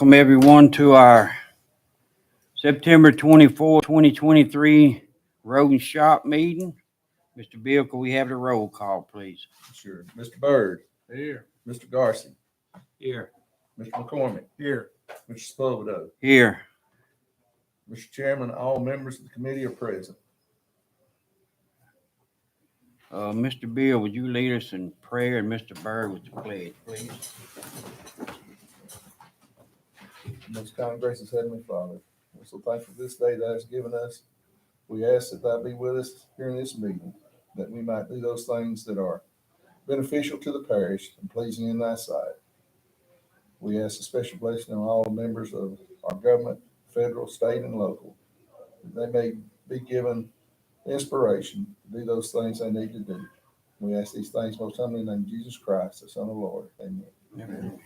Welcome everyone to our September 24, 2023 Road and Shop meeting. Mr. Bill, can we have the roll call, please? Sure. Mr. Byrd. Here. Mr. Garcia. Here. Mr. McCormick. Here. Mr. Spovido. Here. Mr. Chairman, all members of the committee are present. Mr. Bill, would you lead us in prayer and Mr. Byrd with the pledge, please? Most kind and gracious Heavenly Father, we're so thankful for this day that has given us. We ask that thou be with us during this meeting, that we might do those things that are beneficial to the parish and pleasing in thy sight. We ask a special blessing on all members of our government, federal, state, and local, that they may be given inspiration to do those things they need to do. We ask these things most humbly in the name of Jesus Christ, the Son of the Lord. Amen. Amen.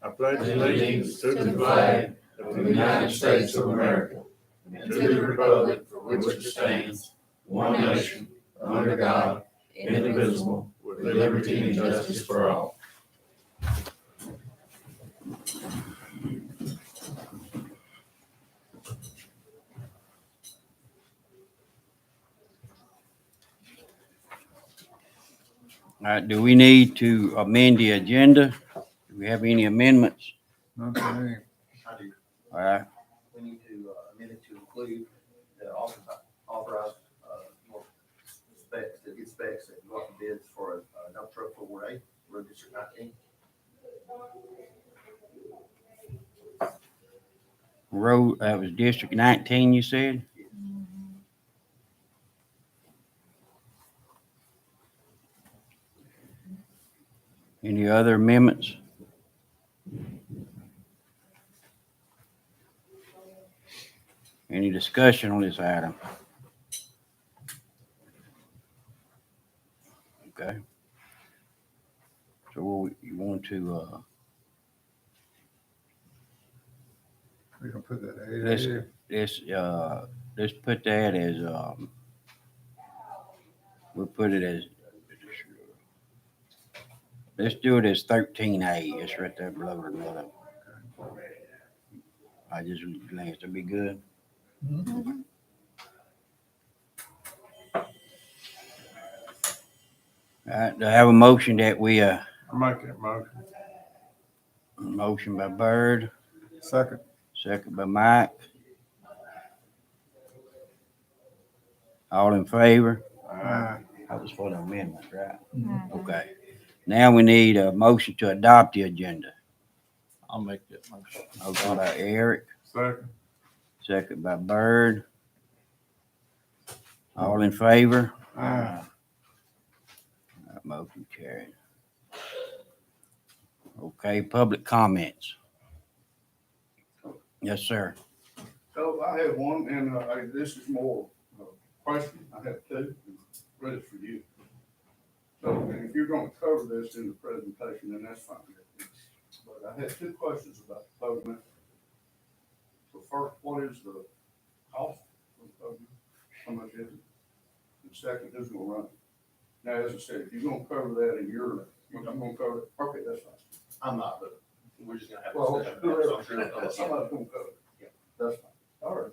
I pledge allegiance to the flag of the United States of America and to the republic for which it stands, one nation, under God, indivisible, with liberty and justice for all. All right, do we need to amend the agenda? Do we have any amendments? None for me. I do. All right, We need to amend it to include the authorized more specs, to get specs and go out to bids for a dump truck for Ward 8, Road District 19. road, that was District 19, you said? Any other amendments? Any discussion on this item? Okay. So you want to, We can put that Let's- here. let's put that as, we'll put it as, let's do it as 13A. It's right there below the middle. I just glanced, it'll be good. All right, do I have a motion that we, I make that motion. motion by Byrd, Second. second by Mike. All in favor? Aye. That was for the amendment, right? Okay. Now we need a motion to adopt the agenda. I'll make that motion. Motion by Eric, Second. second by Byrd. All in favor? Aye. That motion carried. Okay, public comments. Yes, sir. So I have one, and this is more question. I have two, ready for you. So if you're gonna cover this in the presentation, then that's fine. But I have two questions about the pavement. So first, what is the cost of the pavement? How much is it? And second, who's gonna run it? Now, as I said, if you're gonna cover that in your, I'm gonna cover it, okay, that's fine. I'm not, but we're just gonna have Well, a discussion. whoever, So I'm sure they'll come up. somebody's gonna cover it. Yeah. That's fine. All right.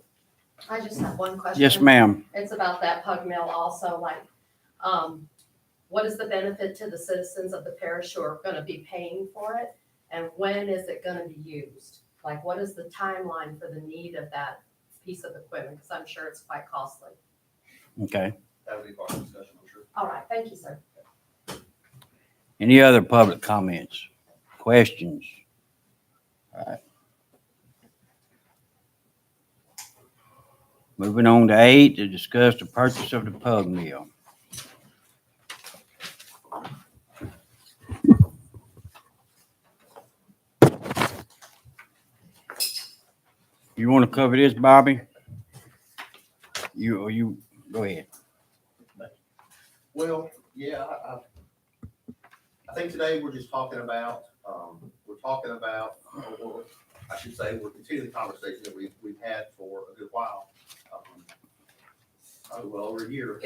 I just have one question. Yes, ma'am. It's about that pug mill also, like, what is the benefit to the citizens of the parish who are gonna be paying for it? And when is it gonna be used? Like, what is the timeline for the need of that piece of equipment? Because I'm sure it's quite costly. Okay. That would be part of the discussion, I'm sure. All right, thank you, sir. Any other public comments, questions? All right. Moving on to 8, to discuss the purchase of the pug mill. You want to cover this, Bobby? You, go ahead. Well, yeah, I think today we're just talking about, or I should say, we're continuing the conversation that we've had for a good while. Well over a year,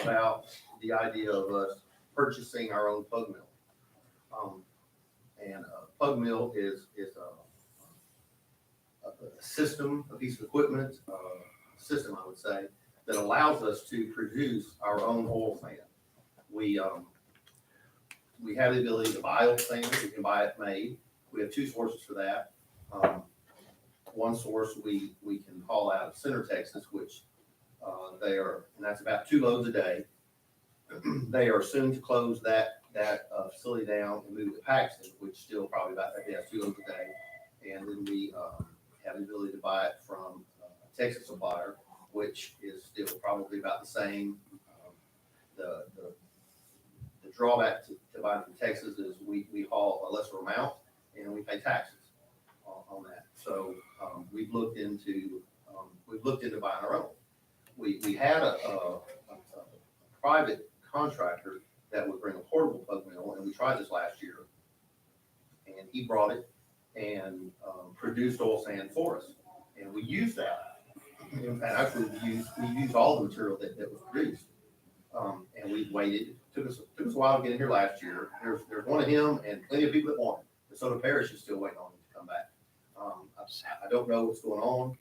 about the idea of us purchasing our own pug mill. And plug mill is a system, a piece of equipment, system, I would say, that allows us to produce our own oil sand. We have the ability to buy oil sand, we can buy it made. We have two sources for that. One source we can haul out of Center, Texas, which they are, and that's about 2 loads a day. They are soon to close that facility down and move to Paxton, which still probably about, yeah, 2 loads a day. And then we have the ability to buy it from a Texas supplier, which is still probably about the same. The drawback to buying from Texas is we haul a lesser amount and we pay taxes on that. So we've looked into buying our own. We had a private contractor that would bring a portable plug mill, and we tried this last year. And he brought it and produced oil sand for us, and we used that. And actually, we used all the material that was produced, and we waited. Took us a while to get in here last year. There's one of him and plenty of people that want it. DeSoto Parish is still waiting on him to come back. I don't know what's going on.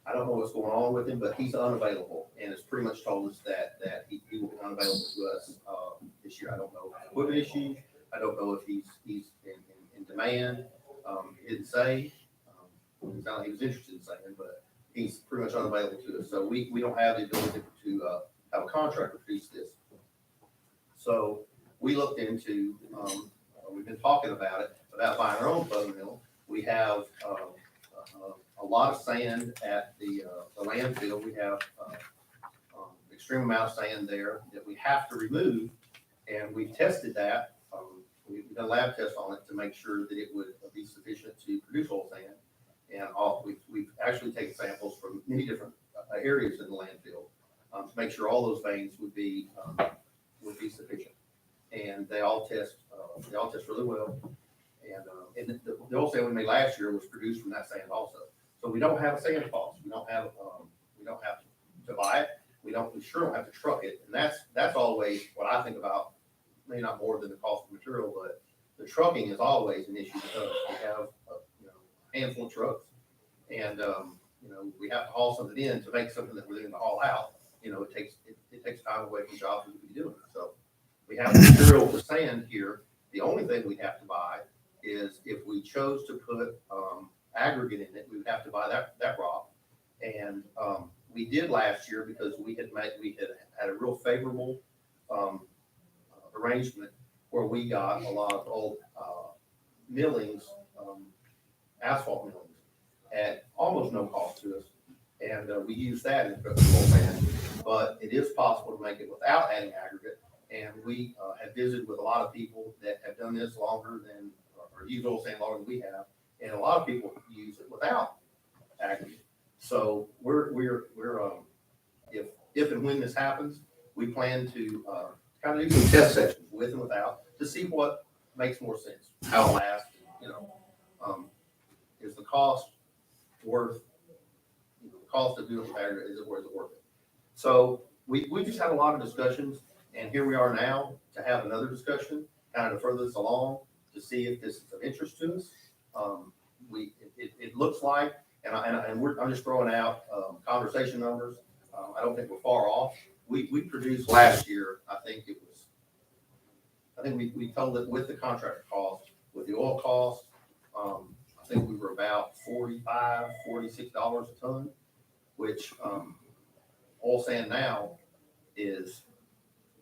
I don't know what's going on with him, but he's unavailable, and it's pretty much told us that he will be unavailable to us this year. I don't know if it's equipment issue. I don't know if he's in demand. He didn't say. It sounded like he was interested in saying, but he's pretty much unavailable to us. So we don't have the ability to have a contractor produce this. So we looked into. We've been talking about buying our own plug mill. We have a lot of sand at the landfill. We have extreme amount of sand there that we have to remove, and we tested that. We've done a lab test on it to make sure that it would be sufficient to produce oil sand. And we've actually taken samples from many different areas in the landfill to make sure all those veins would be sufficient. And they all test really well. And the oil sand we made last year was produced from that sand also. So we don't have a sand cost. We don't have to buy it. We sure don't have to truck it. And that's always what I think about. Maybe not more than the cost of material, but the trucking is always an issue because we have a handful of trucks, and we have to haul something in to make something that we're going to haul out. It takes time away from jobs we could be doing. So we have the material for sand here. The only thing we have to buy is if we chose to put aggregate in it, we would have to buy that rock. And we did last year because we had had a real favorable arrangement where we got a lot of old millings, asphalt millings at almost no cost to us. And we use that in the oil sand, but it is possible to make it without adding aggregate. And we have visited with a lot of people that have done this longer than, or use oil sand longer than we have. And a lot of people use it without aggregate. So we're if and when this happens, we plan to kind of do some test sessions with and without to see what makes more sense. How it lasts, is the cost worth the cost of doing aggregate? Is it worth it? So we just had a lot of discussions, and here we are now to have another discussion, kind of to further this along to see if this is of interest to us. It looks like, and I'm just throwing out conversation numbers. I don't think we're far off. We produced last year, I think we told it with the contractor cost, with the oil cost, I think we were about $45, $46 a ton, which oil sand now is,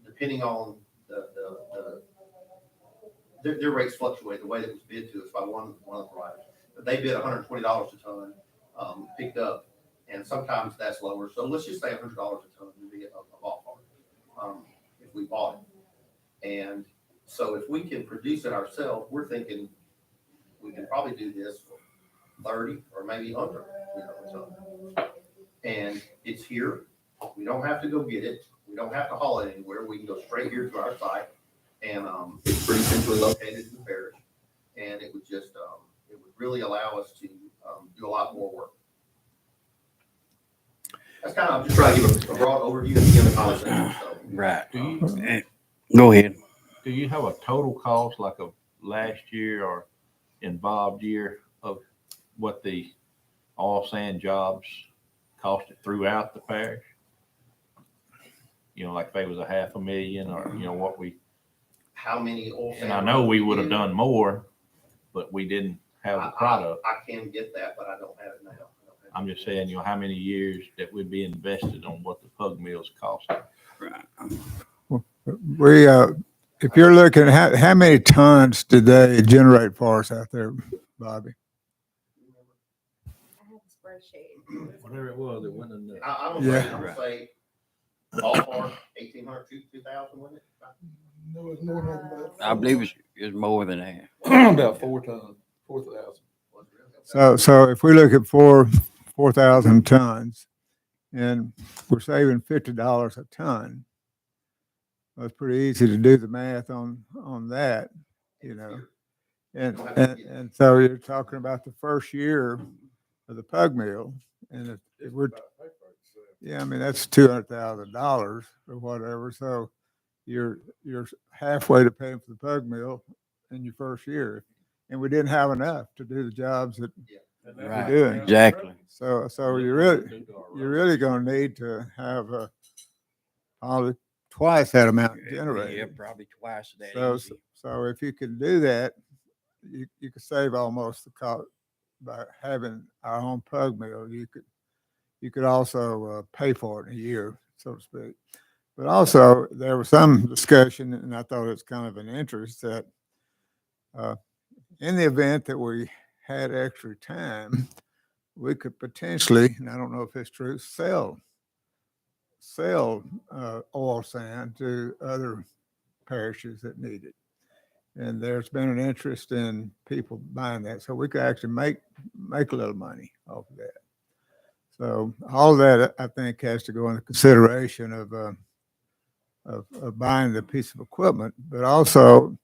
depending on their rates fluctuate the way that it was bid to us by one of the providers. But they bid $120 a ton, picked up, and sometimes that's lower. So let's just say $100 a ton would be a ballpark if we bought it. And so if we can produce it ourselves, we're thinking we can probably do this for 30 or maybe under, a ton. And it's here. We don't have to go get it. We don't have to haul it anywhere. We can go straight here to our site, and it's pretty centrally located in the parish. And it would just it would really allow us to do a lot more work. That's kind of, I'm just trying to give a broad overview at the end of the conversation. So. Right. Go ahead. do you have a total cost like of last year or involved year of what the oil sand jobs costed throughout the parish? You know, like if it was $500,000 or, you know, what we, How many oil and I sand know runs we would have did. done more, but we didn't have the product. I can get that, but I don't have it now. I don't have it. I'm just saying, you know, how many years that would be invested on what the pug mills cost. We, if you're looking, how many tons did they generate for us out there, Bobby? I have a spreadsheet. Whatever it was, it went in there. I'm Yeah. gonna say ballpark 1,800, 2,000, wasn't it? No, it's more than that. I believe it's more than that. About 4 tons, 4,000. Was it really? So if we look at 4,000 tons and we're saving $50 a ton, well, it's pretty easy to do the math on that, you know. And so you're talking about the first year of the pug mill, and if we're, yeah, I mean, that's $200,000 or whatever. So you're halfway to paying for the pug mill in your first year, and we didn't have enough to do the jobs that Right, we're doing. exactly. So you're really going to need to have probably twice that amount Yeah, generated. probably twice that So easy. so if you can do that, you could save almost the cost by having our own pug mill. You could also pay for it in a year, so to speak. But also there was some discussion, and I thought it's kind of an interest that in the event that we had extra time, we could potentially, and I don't know if it's true, sell oil sand to other parishes that need it. And there's been an interest in people buying that, so we could actually make a little money off of that. So all of that, I think, has to go into consideration of buying the piece of equipment. But also,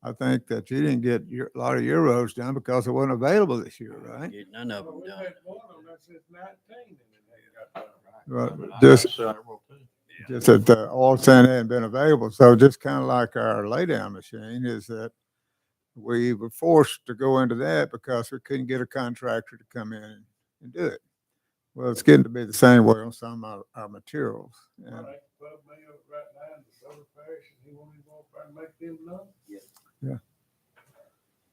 I think that you didn't get a lot of your roads done because it wasn't available this year, right? Get none of them We've done. had one of them since 19 and it got done. Right. I got Just several too. just that the oil sand hadn't been available. So just kind of like our laydown machine is that we were forced to go into that because we couldn't get a contractor to come in and do it. Well, it's getting to be the same way on some of our materials. And Right now in the Solar Parish, and he won't even go up there and make them none. Yeah.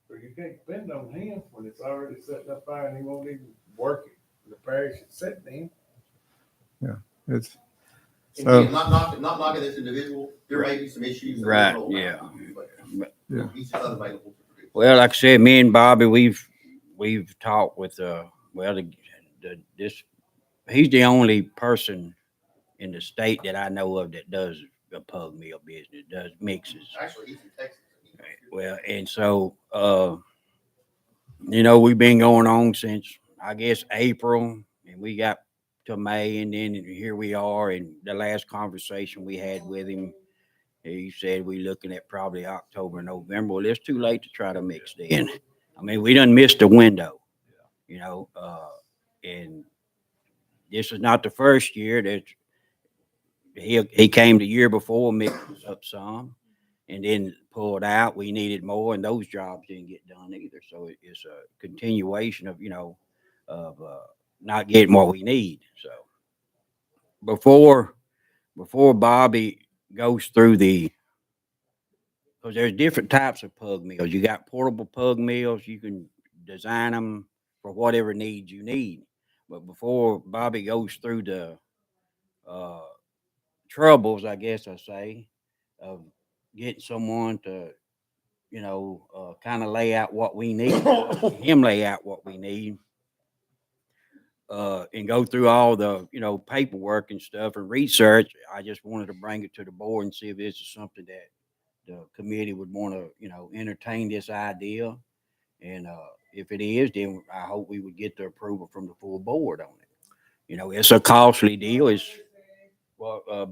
So you can't depend on him when it's already setting up fire and he won't even work it. The parish is setting him. it's And so again, not knocking this individual, there may be some issues. that we Right, don't know yeah. about, but Yeah. He's just unavailable to produce. Well, like I said, me and Bobby, we've talked with he's the only person in the state that I know of that does a pug mill business, does mixes. Actually, he's in Texas. Well, and so we've been going on since I guess April, and we got to May, and then here we are. And the last conversation we had with him, he said we looking at probably October, November. Well, it's too late to try to mix then. I mean, we done missed the window, and this is not the first year that he came the year before, mixed up some, and then pulled out. We needed more, and those jobs didn't get done either. So it's a continuation of not getting what we need. So before Bobby goes through because there's different types of pug mills. You got portable pug mills. You can design them for whatever needs you need. But before Bobby goes through the troubles, I guess I say, of getting someone to, kind of lay out what we need, him lay out what we need, and go through all the, paperwork and stuff and research. I just wanted to bring it to the board and see if this is something that the committee would want to, entertain this idea. And if it is, then I hope we would get the approval from the full board on it. It's a costly deal. It's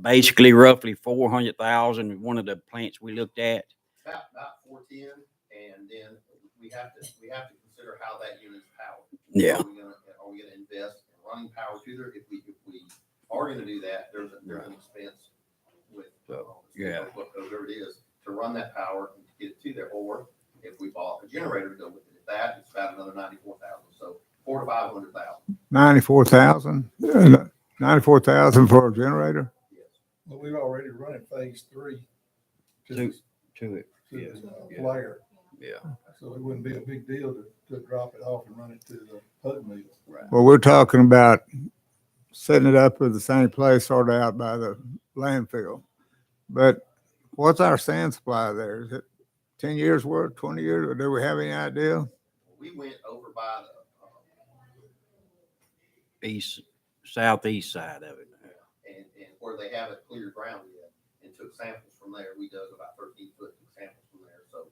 basically roughly 400,000. One of the plants we looked at. About 410, and then we have to consider how that unit's powered. Yeah. Are we gonna invest in running power to there? If we are gonna do that, there's an expense with So, yeah. whatever it is to run that power and to get it to there, or if we bought a generator to go with it, at that, it's about another 94,000, so 400 to 500,000. 94,000? 94,000 for a generator? Yes. But we've already running phase 3 to To- the, To it, to yes, the yeah. flare. yeah. So it wouldn't be a big deal to drop it off and run it to the pug mill. Well, we're talking about setting it up at the same place, sort of out by the landfill. But what's our sand supply there? Is it 10 years worth, 20 years? Or do we have any idea? We went over by the, Southeast side of it. and where they haven't cleared ground yet, and took samples from there. We dug about 13 foot, took samples from there, so,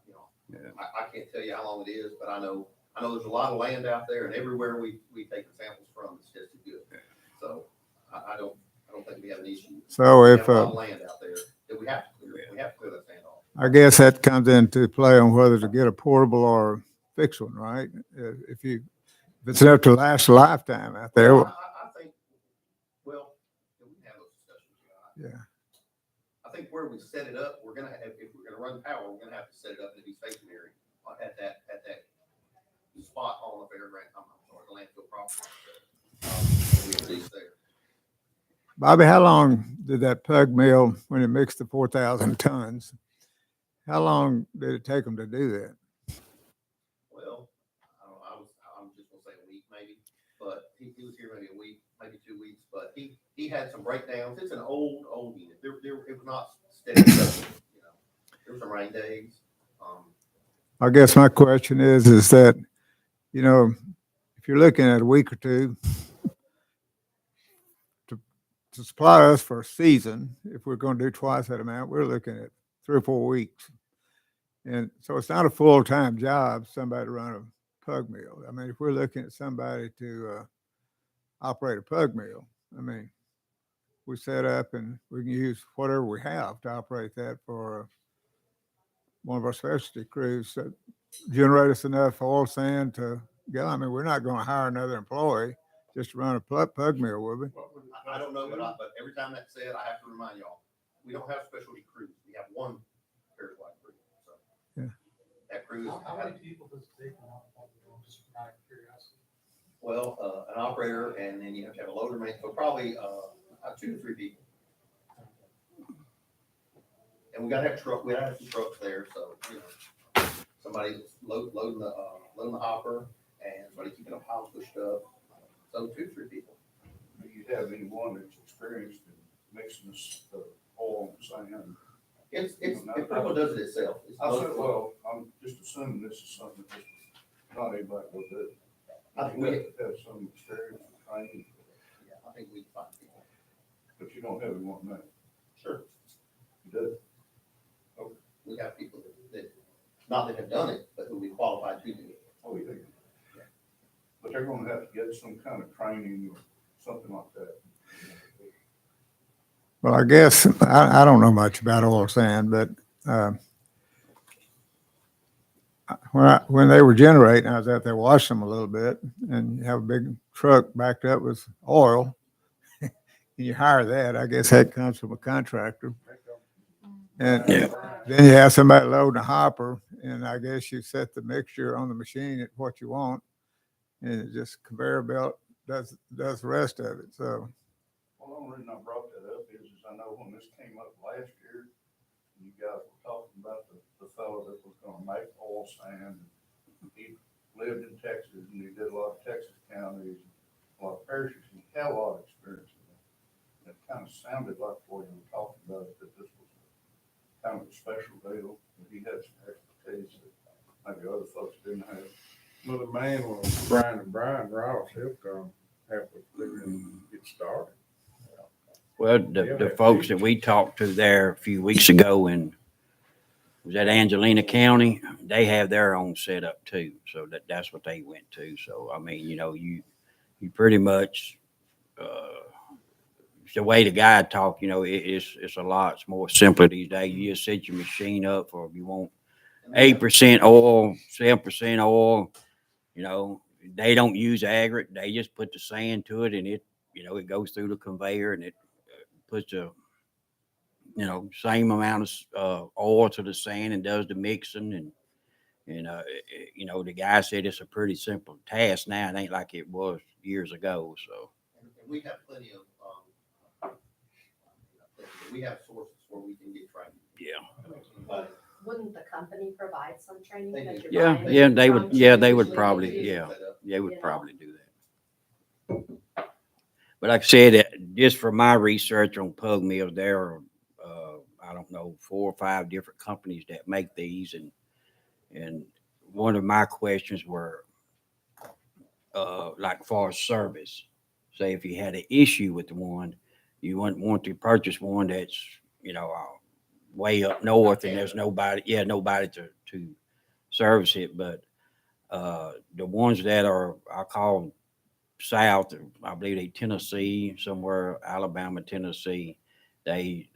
you know, Yeah. I can't tell you how long it is, but I know there's a lot of land out there, and everywhere we've taken samples from, it's just as good. So, I don't think we have an issue. So We if, have a lot of land out there that we have to clear that sand off. I guess that comes into play on whether to get a portable or a fixed one, right? If it's enough to last a lifetime out there. Well, I think, well, we can have those discussions. Yeah. I think where we set it up, we're gonna have, if we're gonna run power, we're gonna have to set it up to be stationary at that spot on the fairground, I'm sorry, the landfill property. We release there. Bobby, how long did that pug mill, when it mixed the 4,000 tons, how long did it take them to do that? Well, I don't know, I'm just gonna say a week maybe, but he was here maybe a week, maybe 2 weeks, but he had some breakdowns. It's an old unit. It was not steady, you know, there were some rain days. I guess my question is that, you know, if you're looking at a week or two to supply us for a season, if we're going to do twice that amount, we're looking at 3 or 4 weeks. And so it's not a full-time job, somebody to run a pug mill. I mean, if we're looking at somebody to operate a pug mill, I mean, we set up and we can use whatever we have to operate that for one of our specialty crews that generate us enough oil sand to go. I mean, we're not going to hire another employee just to run a pug mill, will we? I don't know, but every time that's said, I have to remind y'all, we don't have specialty crews. We have one Parish-wide crew. So Yeah. That crew is. How many people does it take now? Just out of curiosity. Well, an operator, and then you have to have a loader man, so probably 2 to 3 people. And we gotta have some trucks there, so, you know, somebody loading the hopper, and somebody keeping a pile pushed up. So 2 to 3 people. Do you have anyone that's experienced in mixing this oil and sand? It pretty much does it itself. It's I said, mostly- well, I'm just assuming this is something that not anybody will do. I think You we, have to have some experience and training, yeah, I think we can find people. but you don't have anyone now. Sure. You do? We have people that, not that have done it, but who we qualified to do it. Oh, yeah. But they're gonna have to get some kind of training or something like that. Well, I guess I don't know much about oil sand, but when they were generating, I was out there watching them a little bit, and you have a big truck backed up with oil. And you hire that, I guess that comes from a contractor. And then you have somebody loading a hopper, and I guess you set the mixture on the machine at what you want, and it just conveyor belt does the rest of it. So Well, the only reason I brought that up is I know when this came up last year, you guys were talking about the fellow that was gonna make oil sand. He lived in Texas and he did a lot of Texas counties, a lot of parishes. He had a lot of experience in that. It kind of sounded like the way you were talking about it, that this was kind of a special deal, that he had some expertise that maybe other folks didn't have. Well, the man was Brian Ross, he'll come halfway through and get started. Well, the folks that we talked to there a few weeks ago in, was that Angelina County? They have their own setup too. So that's what they went to. So, I mean, you know, you pretty much, the way the guy talked, you know, it's a lot more simpler these days. You just set your machine up for if you want 8% oil, 7% oil, you know, they don't use aggregate. They just put the sand to it and it, you know, it goes through the conveyor and it puts a same amount of oil to the sand and does the mixing the guy said it's a pretty simple task now. It ain't like it was years ago. So And we have plenty of, we have sources where we can get training. yeah, Wouldn't the company provide some training They that do. you're buying yeah, they from would, yeah, they would usually probably, do? yeah, they would You know. probably do that. But like I said, just for my research on pug mills, there are, I don't know, 4 or 5 different companies that make these, and one of my questions were, like far as service. Say if you had an issue with the one, you wouldn't want to purchase one that's way up north and there's nobody, yeah, nobody to service it. But the ones that are, I call them south, I believe they Tennessee, somewhere Alabama, Tennessee, they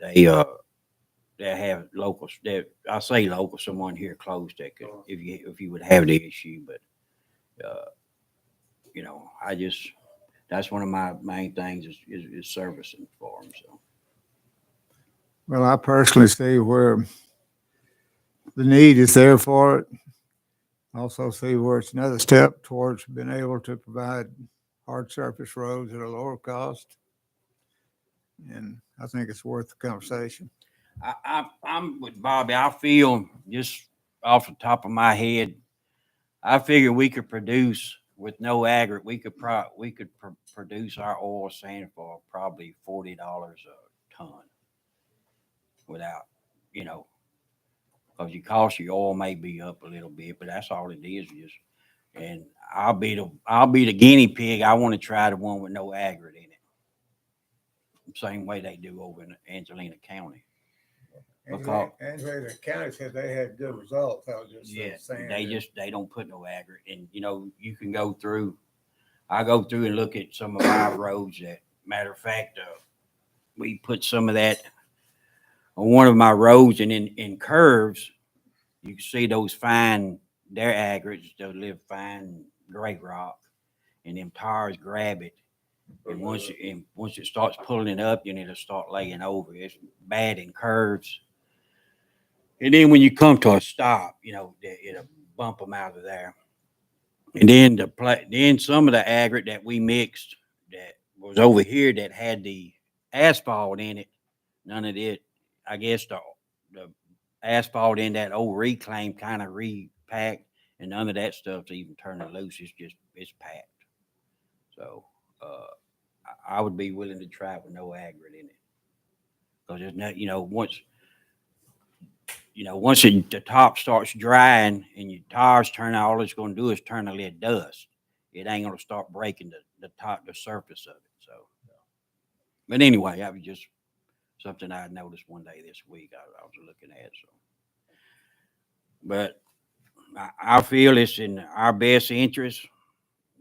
have locals that I say local, someone here close that could if you would have the issue. But I just that's one of my main things is servicing for them. So Well, I personally see where the need is there for it. Also see where it's another step towards being able to provide hard surface roads at a lower cost. And I think it's worth the conversation. I'm with Bobby. I feel just off the top of my head, I figure we could produce with no aggregate. We could produce our oil sand for probably $40 a ton without, you know, because your cost of your oil may be up a little bit, but that's all it is. And I'll be the guinea pig. I want to try the one with no aggregate in it, same way they do over in Angelina County. Angelina County said they had good results. I was just Yeah, saying. they don't put no aggregate, and you can go through. I go through and look at some of our roads. That matter of fact, we put some of that on one of my roads, and in curves, you can see those fine. Their aggregates, they'll live fine gray rock, and them tires grab it. And once it starts pulling it up, then it'll start laying over. It's bad in curves. And then when you come to a stop, it'll bump them out of there. And then then some of the aggregate that we mixed that was over here that had the asphalt in it, none of it. I guess the asphalt in that old reclaim kind of repacked, and none of that stuff's even turning loose. It's packed. So I would be willing to try it with no aggregate in it because there's no, once the top starts drying and your tires turn, all it's going to do is turn a little dust. It ain't going to start breaking the surface of it. So, but anyway, that was just something I noticed one day this week. I was looking at. So, but I feel it's in our best interest,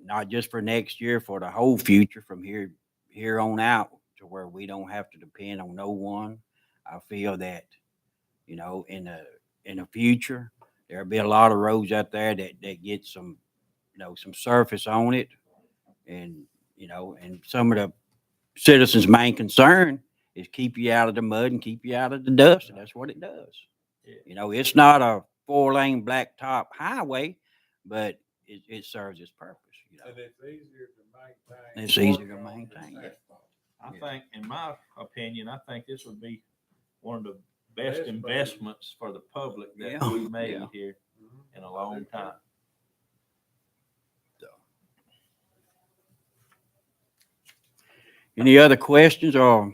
not just for next year, for the whole future from here on out, to where we don't have to depend on no one. I feel that in the future, there'll be a lot of roads out there that get some surface on it, and and some of the citizens' main concern is keep you out of the mud and keep you out of the dust, and that's what it does. It's not a 4-lane blacktop highway, but it serves its purpose. And it's easier to maintain. It's easier to maintain. Yeah. I think, in my opinion, I think this would be one of the best investments for the public that Yeah. we've made Yeah. here in a long time. Any other questions? Or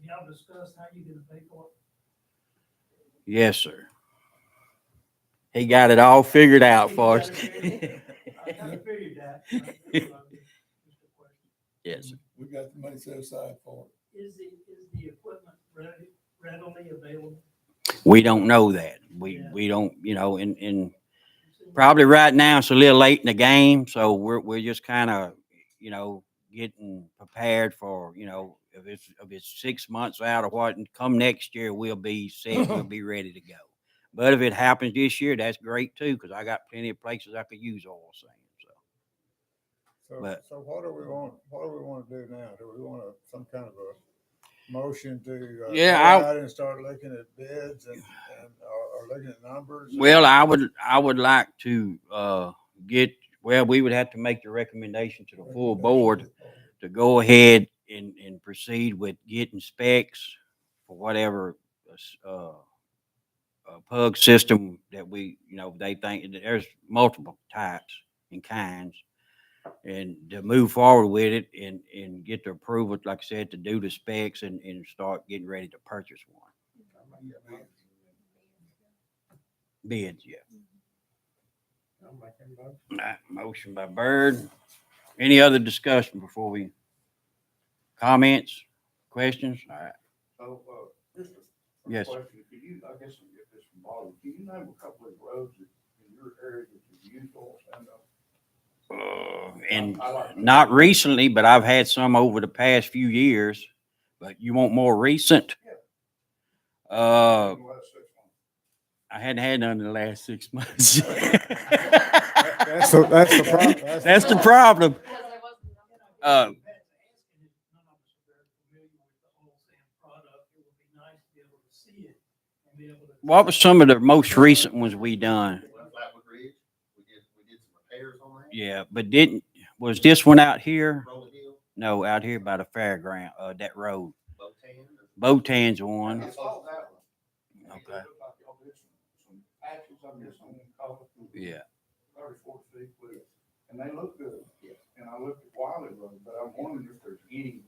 Y'all discussed how you gonna pay for yes, sir. He got it all figured out it? for us. I kind of figured that. Just a question. Yes, sir. We got the money set aside for it. Is the equipment readily available? We don't know that. We don't, and probably right now it's a little late in the game, so we're just kind of, getting prepared for, if it's 6 months out or what, and come next year we'll be set, we'll be ready to go. But if it happens this year, that's great too, because I got plenty of places I could use oil sand. So, But- so what do we want to do now? Do we want some kind of motion to Yeah, go out and start looking at bids and or looking at numbers? Well, I would like to we would have to make the recommendation to the full board to go ahead and proceed with getting specs for whatever pug system that they think that there's multiple types and kinds, and to move forward with it and get the approval, like I said, to do the specs and start getting ready to purchase one. Bids, yeah. I'll make a motion. All right, motion by Bird. Any other discussion before we comments, questions? All right. So, just a Yes. question, could you, I guess I'll get this from Bobby, can you name a couple of roads in your area that you use oil sand on? And I like- not recently, but I've had some over the past few years. But you want more recent? Yeah. Uh, In the last 6 months. I hadn't had none in the last 6 months. That's the problem. That's the problem. Because there wasn't enough. Uh, None of us are very familiar with the oil sand product. It would be nice to be able to see it and be able to. What was some of the most recent ones we done? Flatwood Ridge, we did some repairs on that. Yeah, but was this one out here? Rolling Hill, No, out here by the fairground, that road. Botan. Botan's one. I saw that one. Okay. It looked like y'all did some patches, I guess, on one color. Yeah. 34 feet width, and they look good. Yeah. And I looked at Wiley Road, but I'm wondering if there's any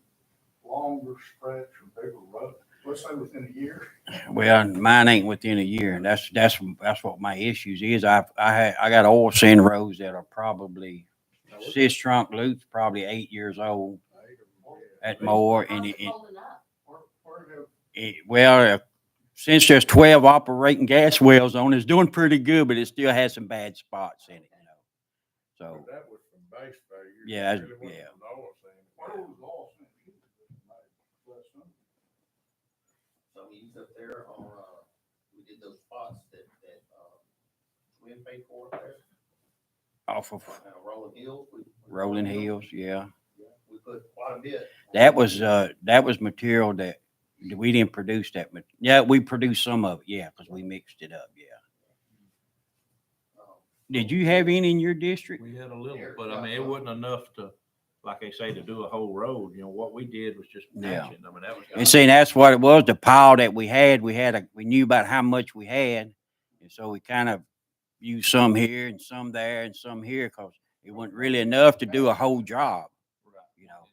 longer stretch or bigger road, let's say within a year. Well, mine ain't within a year. That's what my issues is. I got oil sand roads that are probably cis trunk loops, probably 8 years old at more, and How's it holding up? well, since there's 12 operating gas wells on, it's doing pretty good, but it still has some bad spots in it. So But that was from base failure. Yeah, It really wasn't yeah. from the oil sand. Where was lost in So we used up there on, we did those spots that Twin paid for up there, off of Rolling Hills. Rolling Hills, yeah. We put quite a bit. That was material that we didn't produce that. Yeah, we produced some of it, yeah, because we mixed it up, yeah. Did you have any in your district? We had a little, but I mean, it wasn't enough to, like they say, to do a whole road. You know, what we did was just Yeah. mentioned. I mean, that was. And see, that's what it was, the pile that we had, we knew about how much we had. And so we kind of used some here and some there and some here, because it wasn't really enough to do a whole job, you know.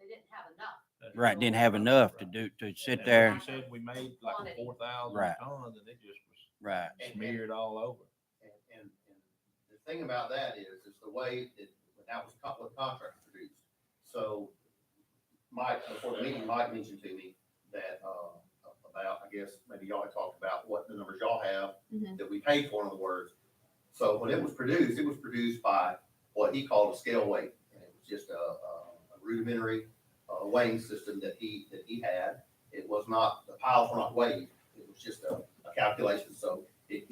They didn't have enough. Right, didn't have enough to sit there. Like you said, we made like Quantity. 4,000 Right. tons, and it just was Right. smeared all over. And the thing about that is the way that was what the contract produced. So Mike, before the meeting, Mike mentioned to me that, about, I guess, maybe y'all had talked about what the numbers y'all have Mhm. that we paid for, in other words. So when it was produced by what he called a scale weight. And it was just a rudimentary, weighing system that he had. It was not, the piles were not weighed. It was just a calculation. So it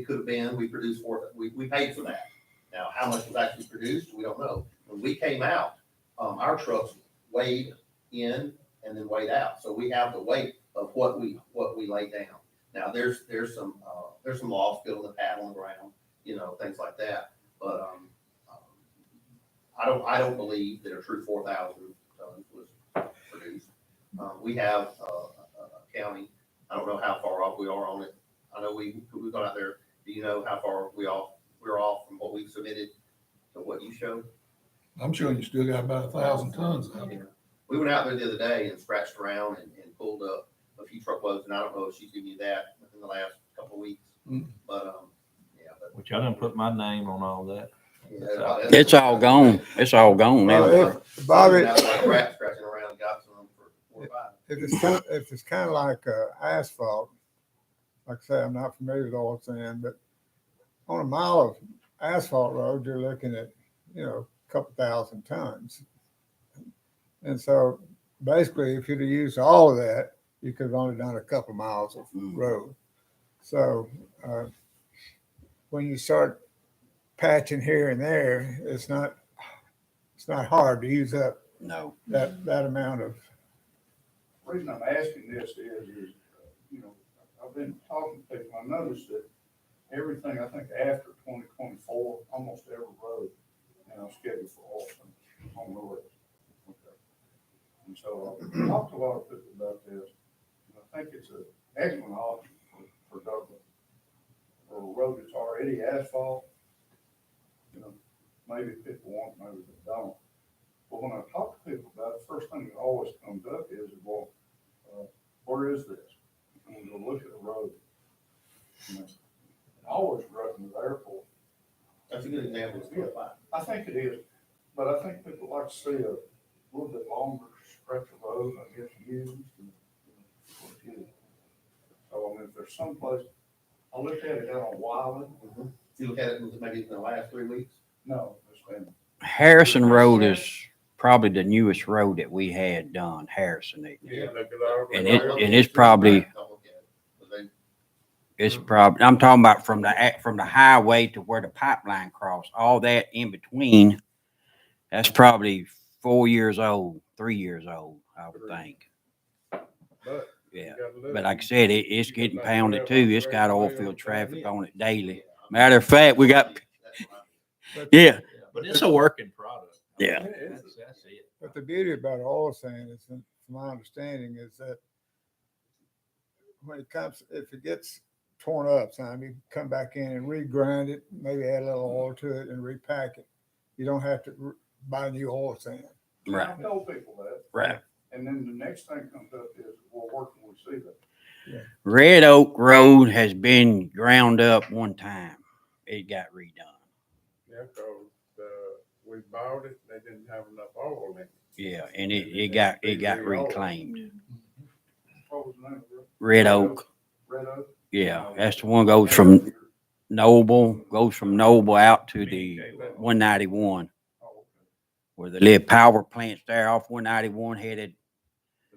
could have been, we produced we paid for that. Now, how much was actually produced, we don't know. When we came out, our trucks weighed in and then weighed out. So we have the weight of what we laid down. Now, there's some loss, building the pad on the ground, things like that. But, I don't believe that a true 4,000 tons was produced. We have, a county, I don't know how far off we are on it. I know we've gone out there. Do you know how far we're off from what we submitted to what you showed? I'm sure you still got about 1,000 tons out there. We went out there the other day and scratched around and pulled up a few truckloads, and I don't know if she's given you that in the last couple of weeks. Mm. But, Which I didn't put my name on all that. It's all gone. It's all gone now. Bobby, Scratching around and got some for 4 or 5. if it's kind of like asphalt, like I say, I'm not familiar with oil sand, but on a mile of asphalt road, you're looking at, a couple thousand tons. And so basically, if you'd have used all of that, you could have only done a couple miles of road. So when you start patching here and there, it's not hard to use up No. that amount of reason I'm asking this is, you know, I've been talking to people, I noticed that everything, I think after 2024, almost every road, scheduled for oil change on the list. Okay. And so I've talked to a lot of people about this, and I think it's an excellent option for Douglas. For a road that's already asphalt, maybe people want, maybe they don't. But when I talk to people about it, the first thing that always comes up is, well, where is this? And we go look at the road. I always run to the airport. That's a good example. It's good. I think it is, but I think people like to see a little bit longer stretch of road, I guess, used. So, I mean, if there's some place, I looked at it down on Wyland. You look at it, was it maybe in the last 3 weeks? No, it's been. Harrison Road is probably the newest road that we had done, Harrison. Yeah, look at all the And roads. it's probably, Don't look at it. But they- it's probably, I'm talking about from the highway to where the pipeline crossed, all that in between. That's probably 4 years old, 3 years old, I would think. But you Yeah. gotta look. But like I said, it's You getting got pounded like too. 12 It's got oil operating field traffic on on it daily. Yeah, I mean, Matter of fact, we got, that's what I But, yeah, But it's a working product. Yeah. That's it. but the beauty about oil sand is, from my understanding, is that when it comes, if it gets torn up, Simon, you come back in and regrind it, maybe add a little oil to it and repack it. You don't have to buy new oil sand. right, I've told people that. right. And then the next thing comes up is, well, where can we see that? Red Oak Road has been ground up one time. It got redone. Yeah, 'cause, we bought it, they didn't have enough oil in it. Yeah, and it got reclaimed. What was the name of it? Red Oak, Red Oak? yeah, that's the one goes from Noble out to the 191, Oh, okay. where the little power plant's there off 191 headed.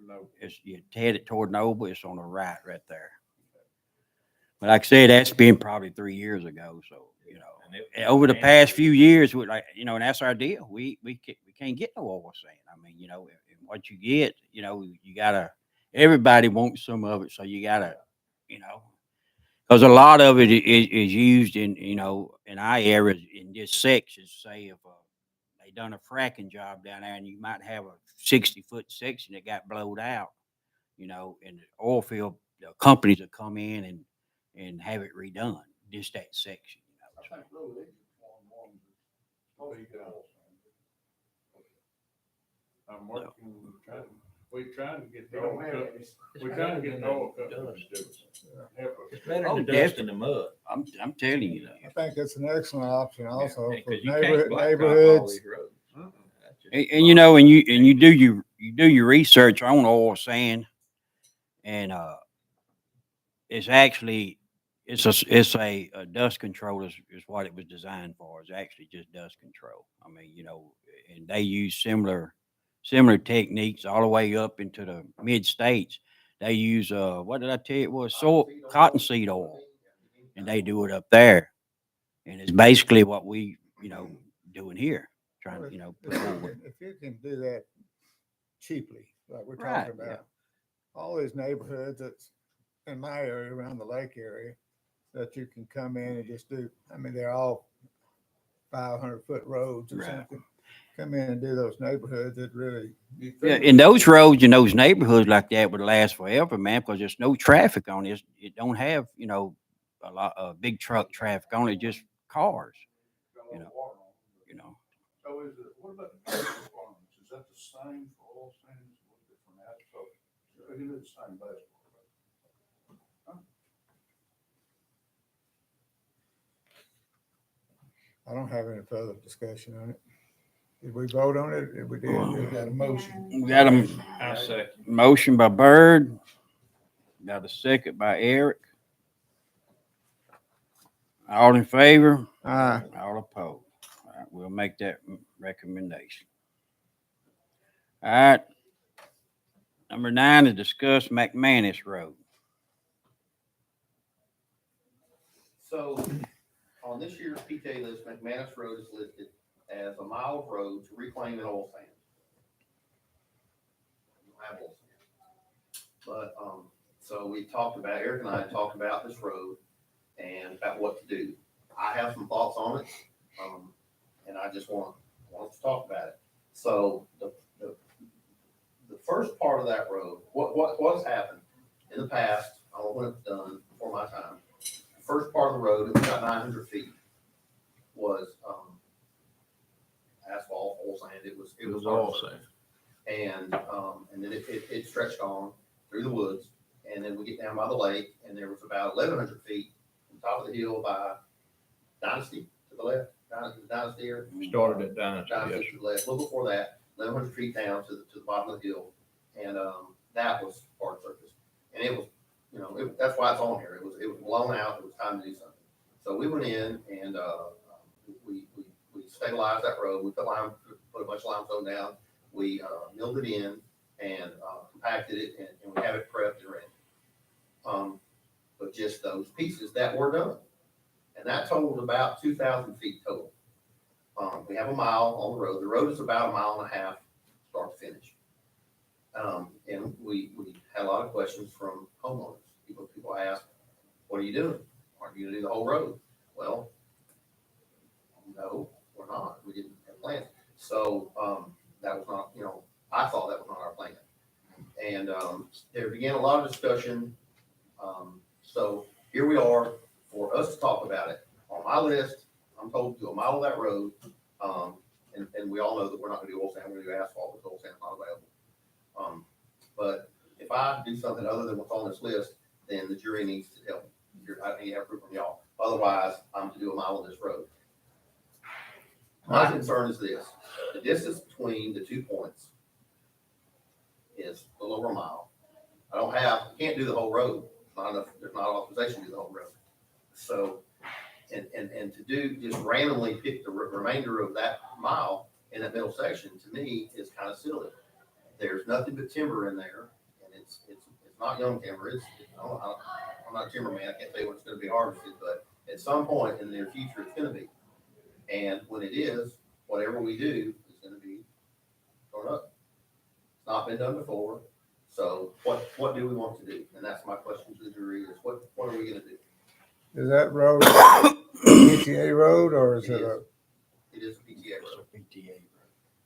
No. It's you headed toward Noble. It's on the right there. But like I said, that's been probably 3 years ago. So over the past few years, we and that's our deal. We can't get no oil sand. I mean, and what you get, you gotta. Everybody wants some of it, so you gotta, because a lot of it is used in our areas in this section. Say if they done a fracking job down there, and you might have a 60-foot section that got blowed out, and the oil field companies will come in and have it redone, just that section. I think really they just want one that's supposed to be oil sand. I'm working, we're trying to get They the don't oil have company, any. we're trying to get the oil companies to help us. It's better Oh, than the dust in the mud. I'm telling you. I think it's an excellent option also Yeah, for 'cause you can't blacktop all neighborhoods. these roads. That's just- And you do your research on oil sand, and it's actually it's a dust control is what it was designed for. It's actually just dust control. I mean, and they use similar techniques all the way up into the mid states. They use what did I tell you? It was cottonseed oil, and they do it up there, and it's basically what we doing here, trying to put forward. If you can do that cheaply, like we're Right, talking about, all these neighborhoods that's in my area around the lake area, that you can come in and just do, I mean, they're all 500-foot roads or Right. something. Come in and do those neighborhoods that really. Yeah, and those roads in those neighborhoods like that would last forever, man, because there's no traffic on it. It don't have, a lot of big truck traffic on it, just cars, Got a lot of water on it. So what about the base requirements? Is that the same for oil sands? What different that? So it is the same base. I don't have any further discussion on it. Did we vote on it? If we did, we got a motion. We got a I say, motion by Bird, got a second by Eric. All in favor? Aye. All opposed. All right, we'll make that recommendation. All right. Number 9 is discuss McManus Road. So on this year's PK list, McManus Road is listed as a mile of road to reclaim an oil sand. We don't have oil sand. But, so we talked about, Eric and I talked about this road and about what to do. I have some thoughts on it, and I just want us to talk about it. So the first part of that road, what's happened in the past, I don't know when it was done before my time. The first part of the road, it was about 900 feet, was, asphalt, full sand, it was all hard sand. and then it stretched on through the woods, and then we get down by the lake, and there was about 1,100 feet from top of the hill by Dynasty to the left, Dynasty here. Started at Dynasty, yes. Dynasty to the left, a little before that, 1,100 feet down to the bottom of the hill, and, that was hard surface. And it was, that's why it's on here, it was blown out, it was time to do something. So we went in and, we stabilized that road, we put a bunch of limestone down, we, milled it in and, compacted it, and we have it prepped and ready. But just those pieces that were done. And that totaled about 2,000 feet total. We have a mile on the road. The road is about 1.5 miles, start to finish. And we had a lot of questions from homeowners. People ask, what are you doing? Aren't you gonna do the whole road? Well, no, we're not. We didn't have plans. So, that was not, I thought that was not our plan. And, there began a lot of discussion. So here we are for us to talk about it. On my list, I'm told to do a mile of that road. And we all know that we're not gonna do oil sand, we're gonna do asphalt because oil sand's not available. But if I do something other than what's on this list, then the jury needs to tell me. I need to have proof from y'all. Otherwise, I'm to do a mile of this road. My concern is this: the distance between the 2 points is a little over a mile. Can't do the whole road. There's not authorization to do the whole road. So, and to do, just randomly pick the remainder of that mile in that middle section, to me, is kind of silly. There's nothing but timber in there, and it's not young timber. I'm not a timberman. I can't tell you when it's going to be harvested, but at some point in the near future, it's going to be. And when it is, whatever we do is going to be torn up. It's not been done before. So what do we want to do? And that's my question to the jury: is what are we going to do? Is that road a PTA road or is it a? It is a PTA road. PTA.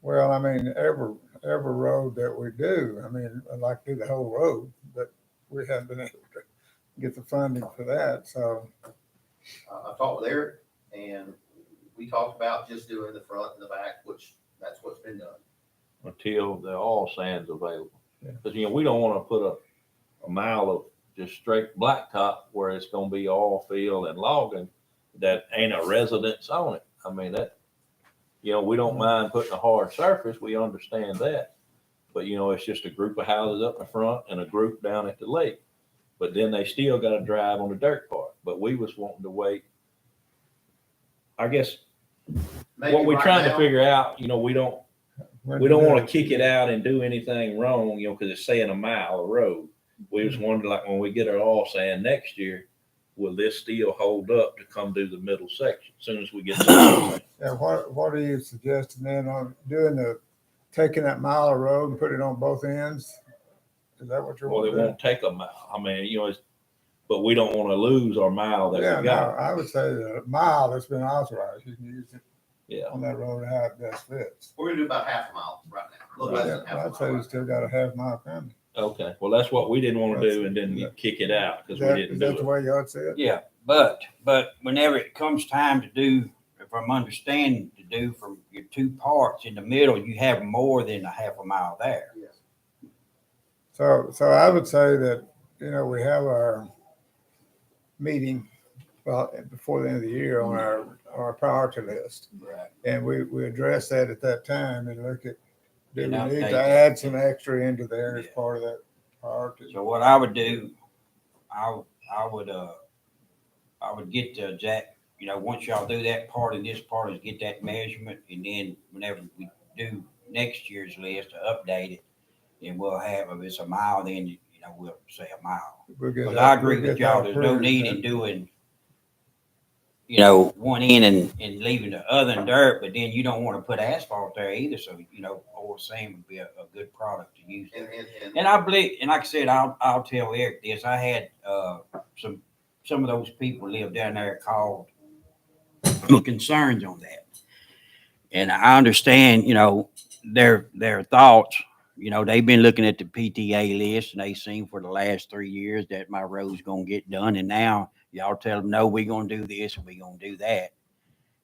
Well, I mean, every road that we do, I mean, I'd like to do the whole road, but we haven't been able to get the funding for that, so. I talked with Eric, and we talked about just doing the front and the back, which that's what's been done. Until the all sand's available. Yeah. Because, we don't want to put a mile of just straight blacktop where it's going to be all field and logging that ain't a residence on it. I mean, that, we don't mind putting a hard surface. We understand that. But, it's just a group of houses up in the front and a group down at the lake. But then they still got to drive on the dirt part. But we was wanting to wait. I guess Maybe what we're right trying now- to figure out, we don't want to kick it out and do anything wrong, because it's saying a mile of road. We just wondered, like, when we get our all sand next year, will this still hold up to come do the middle section as soon as we get to the Yeah, what are you suggesting then on taking that mile of road and put it on both ends? Is that what you're Well, it wanting to do? won't take a mile. I mean, but we don't want to lose our mile that Yeah, we no, got. I would say the mile that's been authorized, you can use it Yeah. on that road how it best fits. We're gonna do about half a mile right now. A little less Yeah, than half a I'd say mile. you still got a half mile coming. Okay. Well, that's what we didn't want to do, and then kick it out because we didn't Is that the do it. way y'all see it? Yeah, but whenever it comes time to do, if I'm understanding, to do from your 2 parts in the middle, you have more than a half a mile there. Yes. So I would say that, we have our meeting, well, before the end of the year on our priority list. Right. And we address that at that time and look at, do we And need update to that. add some extra into there as Yeah. part of that priority? So what I would do, I would get the exact, once y'all do that part and this part, is get that measurement, and then whenever we do next year's list to update it, and we'll have, if it's a mile, then, we'll say a mile. We'll get Because that- I agree we'll with get y'all, that there's no approved, need then. in doing one end and leaving the other in dirt, but then you don't want to put asphalt there either. So, oil sand would be a good product to use. And I believe, and like I said, I'll tell Eric this. I had some of those people live down there called with concerns on that. And I understand, their thoughts. They've been looking at the PTA list and they seen for the last 3 years that my road's gonna get done. And now y'all tell them, no, we're gonna do this and we're gonna do that.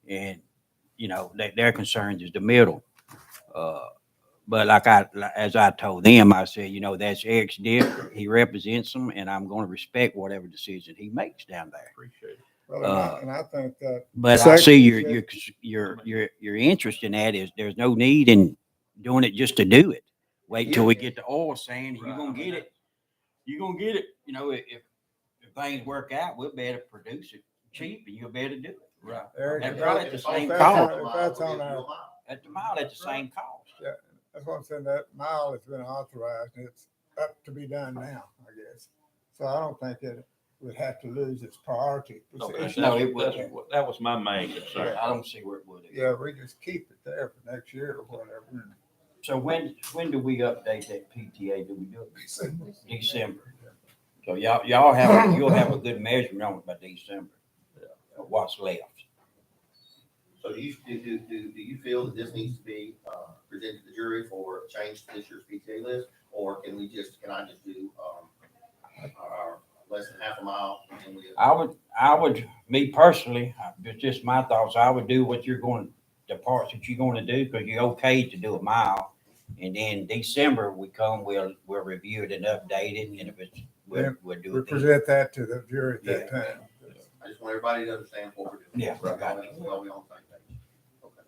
And, their concerns is the middle. Uh, but as I told them, I said, that's Eric's deal. He represents them and I'm gonna respect whatever decision he makes down there. Appreciate it. Well, and I think that. But I see your interest in that is there's no need in doing it just to do it. Wait till we get the oil sand and you're gonna get it. You're gonna get it. If things work out, we'll be able to produce it cheap and you'll be able to do it. Right. Eric, And if probably that- at the if same that's cost. on- If that's on our, At the mile, at the same cost. yeah, that's what I'm saying, that mile has been authorized and it's up to be done now, I guess. So I don't think it would have to lose its priority Okay, position. No, it wasn't. that was my main concern. I don't see where it would. Yeah, we just keep it there for next year or whatever. So when do we update that PTA? Do we do it December? So you'll have a good measurement on it by December. Of what's left. So do you feel that this needs to be presented to the jury for a change to this year's PTA list? Or can I just do our less than half a mile? And I would, me personally, just my thoughts, I would do what the parts that you're going to do, because you're okay to do a mile. And then December we'll review it and update it. And if it's, we'll do We it. then. present that to the jury at that Yeah. time. I just want everybody to understand what we're doing. Yeah, Right. got All we on the same page. Okay.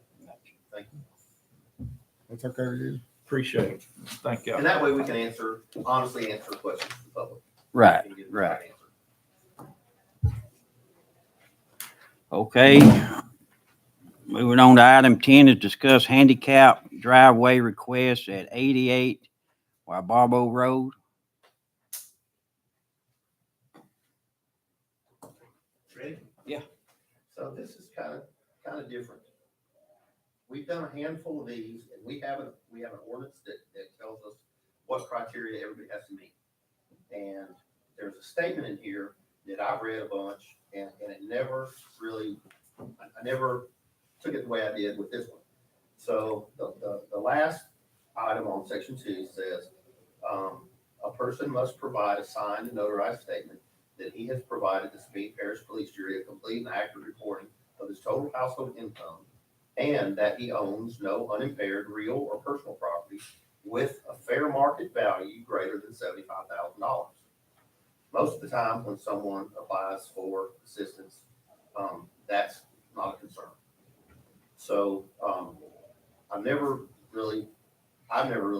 Thank you. It's okay with you? Appreciate it. Thank you. And that way we can honestly answer questions from the public. Right, And get the right. answer. Okay. Moving on to item 10 is discuss handicap driveway request at 88 Barbo Road. Ready? Yeah. So this is kind of different. We've done a handful of these, and we have an ordinance that tells us what criteria everybody has to meet. And there's a statement in here that I read a bunch, and it never really, I never took it the way I did with this one. So the last item on section 2 says, a person must provide a signed and notarized statement that he has provided the Sabine Parish Police Jury a complete and accurate reporting of his total household income, and that he owns no unimpaired real or personal property with a fair market value greater than $75,000. Most of the time when someone applies for assistance, that's not a concern. So I've never really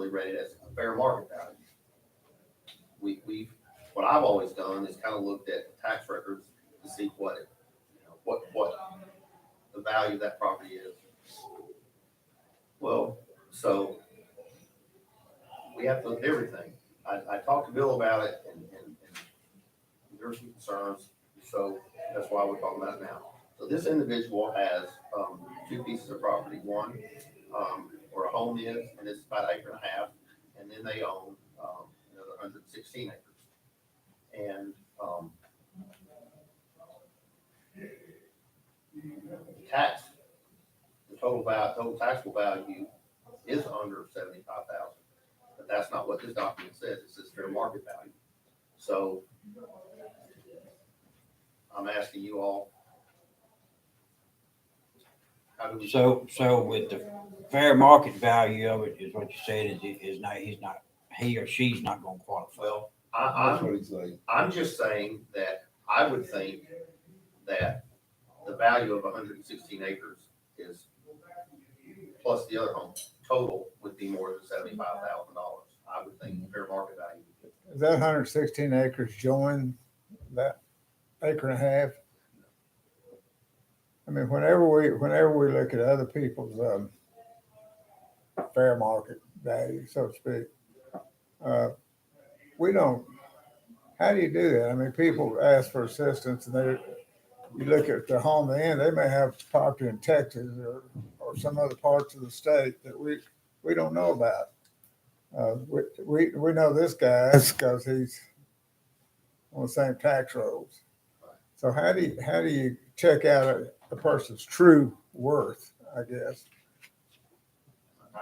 read it as a fair market value. What I've always done is kind of looked at the tax records to see what the value of that property is. Well, so we have to look at everything. I talked to Bill about it, and there were some concerns, so that's why we're talking about it now. So this individual has 2 pieces of property. One where a home is, and it's about 1.5 acres, and then they own another 116 acres. And the total taxable value is under 75,000, but that's not what this document says. It says fair market value. So I'm asking you all, how do we? So with the fair market value of it is what you said he or she's not going to qualify. Well, That's what he's saying. I'm just saying that I would think that the value of 116 acres is, plus the other home, total would be more than $75,000. I would think the fair market value. Is that 116 acres join that 1.5 acres? I mean, whenever we look at other people's fair market value, so to speak, we don't. How do you do that? I mean, people ask for assistance, and you look at the home they're in, they may have property in Texas or some other parts of the state that we don't know about. We know this guy because he's on the same tax rolls. So how do you check out a person's true worth, I guess?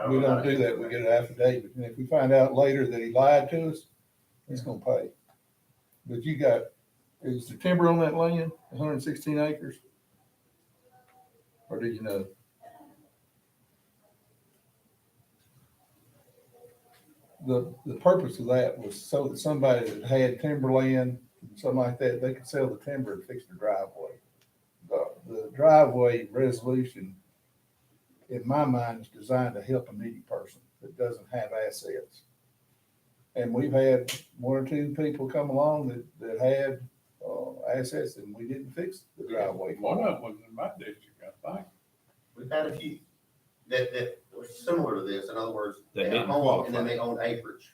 We don't do that. We get an affidavit. And if we find out later that he lied to us, he's gonna pay. But is the timber on that land, 116 acres? Or do you know? The purpose of that was so that somebody that had timberland, something like that, they could sell the timber and fix their driveway. The driveway resolution, in my mind, is designed to help a needy person that doesn't have assets. And we've had one or two people come along that had assets and we didn't fix the driveway. One of them was in my district, I think. We've had a few that were similar to this. In other words, That they had a didn't home and then qualify. they owned acreage.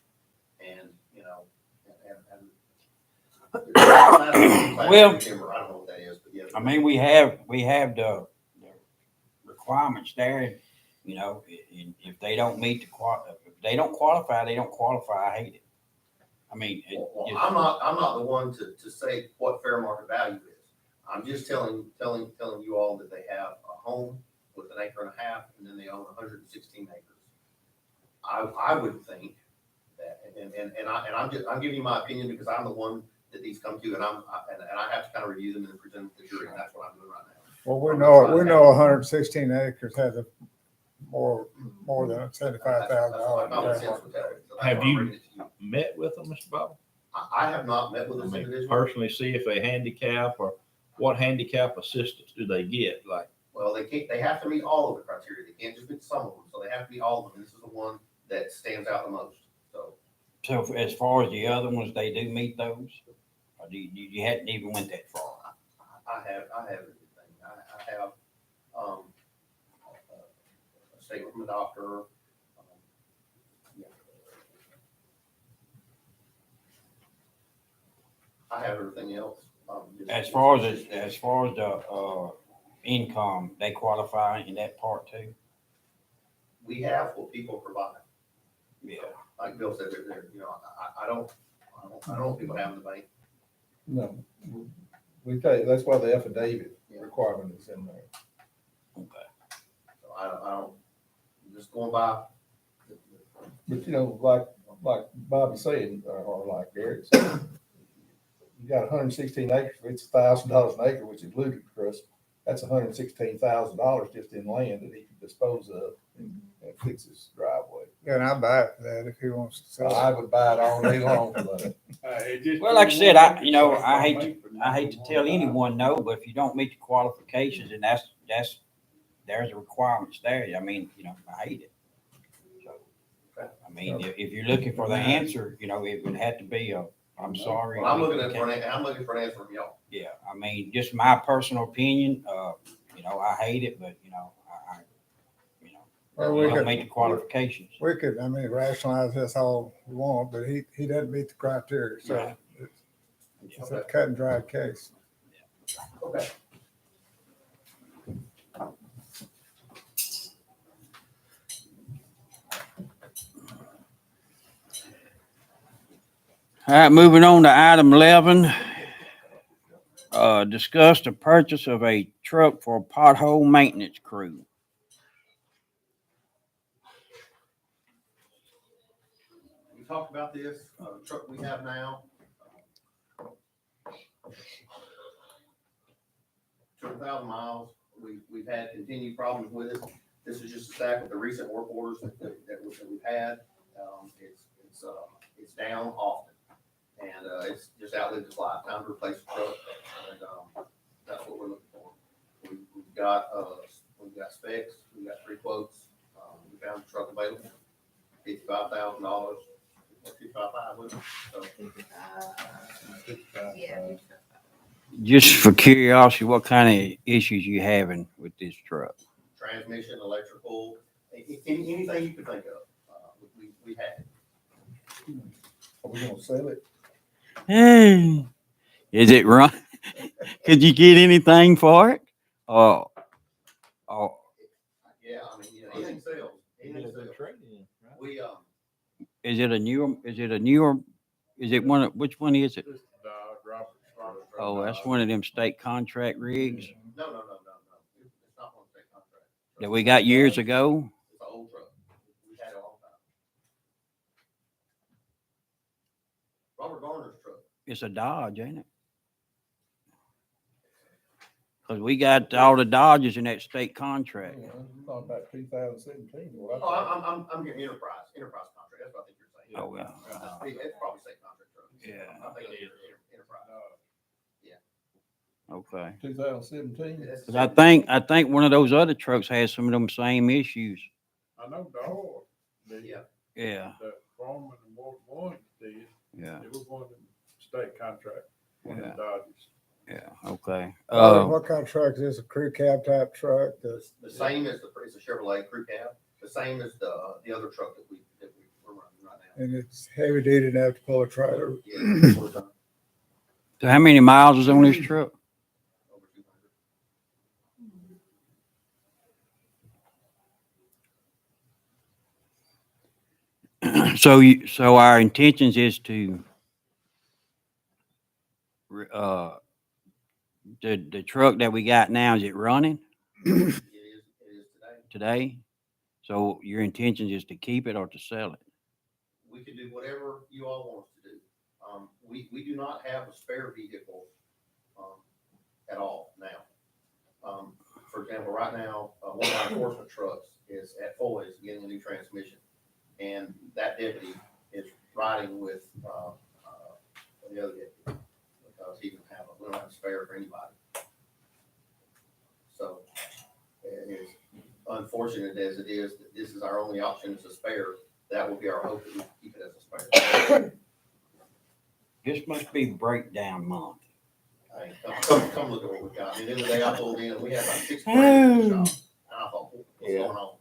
And, you know, and. Well- Timber, I don't know what that is, but yeah. I mean, we have the requirements there, you know, and if they don't meet if they don't qualify, they don't qualify. I hate it. I mean, Well, I'm not the one to say what fair market value is. I'm just telling you all that they have a home with an acre and a half, and then they own 116 acres. I would think that, and I'm giving you my opinion because I'm the one that these come to, and I have to kind of review them and present them to the jury, and that's what I'm doing right now. Well, we know 116 acres has a more than That's what common sense $75,000. would tell me. So that's Have why I'm you- bringing it to you. Met with them, Mr. Bobby? I have not met with I this mean, individual. personally see if they handicap or what handicap assistance do they get? Like, Well, they have to meet all of the criteria. They can't just meet some of them, so they have to meet all of them. This is the one that stands out the most, so. so as far as the other ones, they do meet those? Or you hadn't even went that far? I have everything. I have, a statement from the doctor. Yeah. I have everything else. As far as the income, they qualify in that part too? We have what people provide. Yeah. Like Bill said, you know, I don't know what people have in the bank. No, that's why the affidavit requirement is in there. Okay. So I don't, I'm just going by. But you know, like Bobby said, or like Gary said, you got 116 acres, if it's $1,000 an acre, which is ludicrous. That's $116,000 just in land that he can dispose of and fix his driveway. Yeah, and I buy it for that if he wants to So sell I it. would buy it all day long for that. Well, like I said, I hate to tell anyone no, but if you don't meet the qualifications, and there's the requirements there. I mean, you know, I hate it. So, I mean, if you're looking for the answer, you know, it would have to be I'm sorry. Well, I'm looking for an answer from y'all. Yeah, I mean, just my personal opinion, you know, I hate it, but you know, you know, Well, we we don't could, meet the qualifications. we could, I mean, rationalize this all we want, but he doesn't meet the criteria, so Right. it's a cut and dry case. Okay. All right, moving on to item 11. Discuss the purchase of a truck for pothole maintenance crew. We talked about this, the truck we have now. 200,000 miles. We've had continued problems with it. This is just a stack of the recent work orders that we've had. It's down often, and it's just outlived its life. Time to replace the truck, and that's what we're looking for. We've got specs. We've got 3 quotes. We found the truck available, $55,000. 55, wasn't it? So, Yeah. Just for curiosity, what kind of issues you having with this truck? transmission, electrical, anything you could think of, we had. Are we gonna sell it? Is it run? Could you get anything for it? Oh, oh, Yeah, I mean, you know, anything sells, anything sells. We, is it a newer, is it one of, which one is it? Just Dodge, Robert's truck. Oh, that's one of them state contract rigs no, it's not one state contract. that we got years ago. It's an old truck. We've had it a long time. Robert Garner's truck. It's a Dodge, ain't it? Cause we got all the Dodges in that state contract. I'm talking about 2017. Oh, I'm getting enterprise contract, that's what I think you're saying. Oh, yeah. It's probably state contract truck. Yeah. I think it's enterprise. Okay. 2017. That's- Cause I think one of those other trucks has some of them same issues. I know Dodge, Yeah. Yeah, the foreman and Ward One did, yeah, it was one of them state contract, one of Yeah. them Dodges. yeah, okay. What kind of truck is this? A crew cab type truck? The same as it's a Chevrolet crew cab, the same as the other truck that we're running right now. And it's heavy duty enough to pull a trailer. Yeah, So how many miles is on this truck? over 200. So our intentions is to, the truck that we got now, is it running It is today. today? So your intention is to keep it or to sell it? We can do whatever you all want us to do. We do not have a spare vehicle, at all now. For example, right now, one of our enforcement trucks is at Foy's getting a new transmission. And that deputy is riding with, the other deputy, because we don't have a spare for anybody. So, as unfortunate as it is, that this is our only option as a spare, that will be our hope that we keep it as a spare. This must be breakdown month. I mean, come look at what we got. I mean, the other day I pulled in, we had like 6 breakers in the shop. And I thought, what's going on?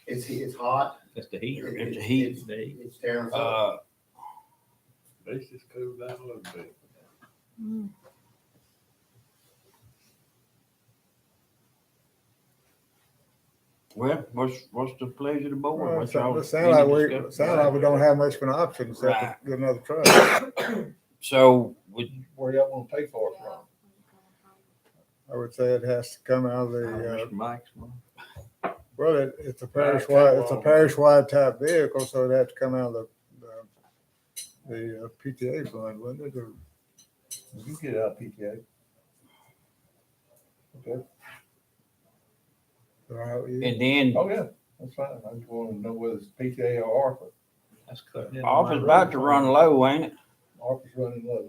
It's hot. That's the heat. It's the heat. It's tearing us up. They just cooled down a little bit. Well, what's the pleasure of the board? Well, What's y'all- it sound like we don't have much of an option except Right. to get another truck. So, Where y'all want to pay for it from? I would say it has to come out of the, Mr. Mike's one. well, it's a parish-wide type vehicle, so it'd have to come out of the PTA fund, wouldn't it? Or- You can get it out of PTA. Okay. or how you- and then Oh, yeah, that's fine. I just want to know whether it's PTA or ARPA. That's cutting into off my is about road to fund. run low, ain't it? ARPA's running low.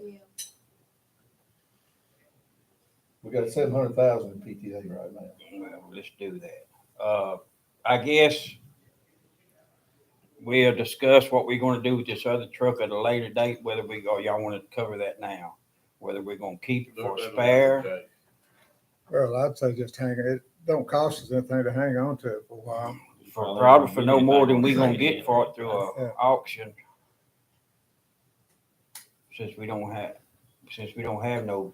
We got 700,000 in PTA right now. Well, let's do that. I guess we'll discuss what we're gonna do with this other truck at a later date, whether we go, y'all wanna cover that now? Whether we're gonna keep it for a spare, Well, I'd say just hang it. Don't cost us anything to hang on to it for a while. probably for no more than we gonna get for it through a auction. Since we don't have no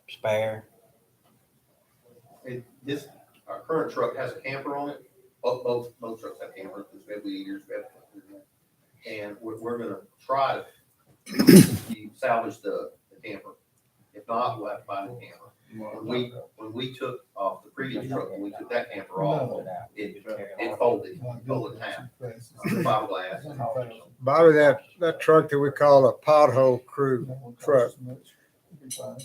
spare. Our current truck has a camper on it. Both trucks have campers, because we have weed eaters, we have. And we're gonna try to salvage the camper. If not, we'll have to buy a new camper. When we took off the previous truck, when we took that camper off, it folded in half. Fiberglass. Bobby, that truck that we call a pothole crew truck,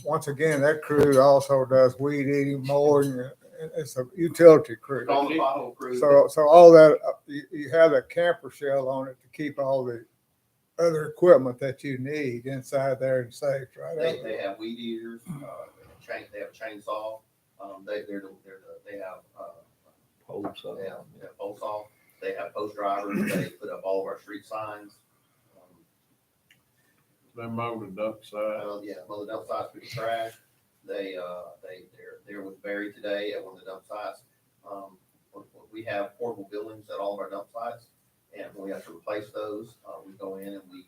once again, that crew also does weed eating, mowing. It's a utility crew. On the pothole crew. So all that, you have a camper shell on it to keep all the other equipment that you need inside there and safe, right? They have weed eaters, they have a chainsaw, they have Pole saw. they have pole saw, they have post drivers, they put up all of our street signs. They mowed the dump site. Mow the dump sites, pick the trash. They're with Barry today at one of the dump sites. We have portable buildings at all of our dump sites, and when we have to replace those, we go in and we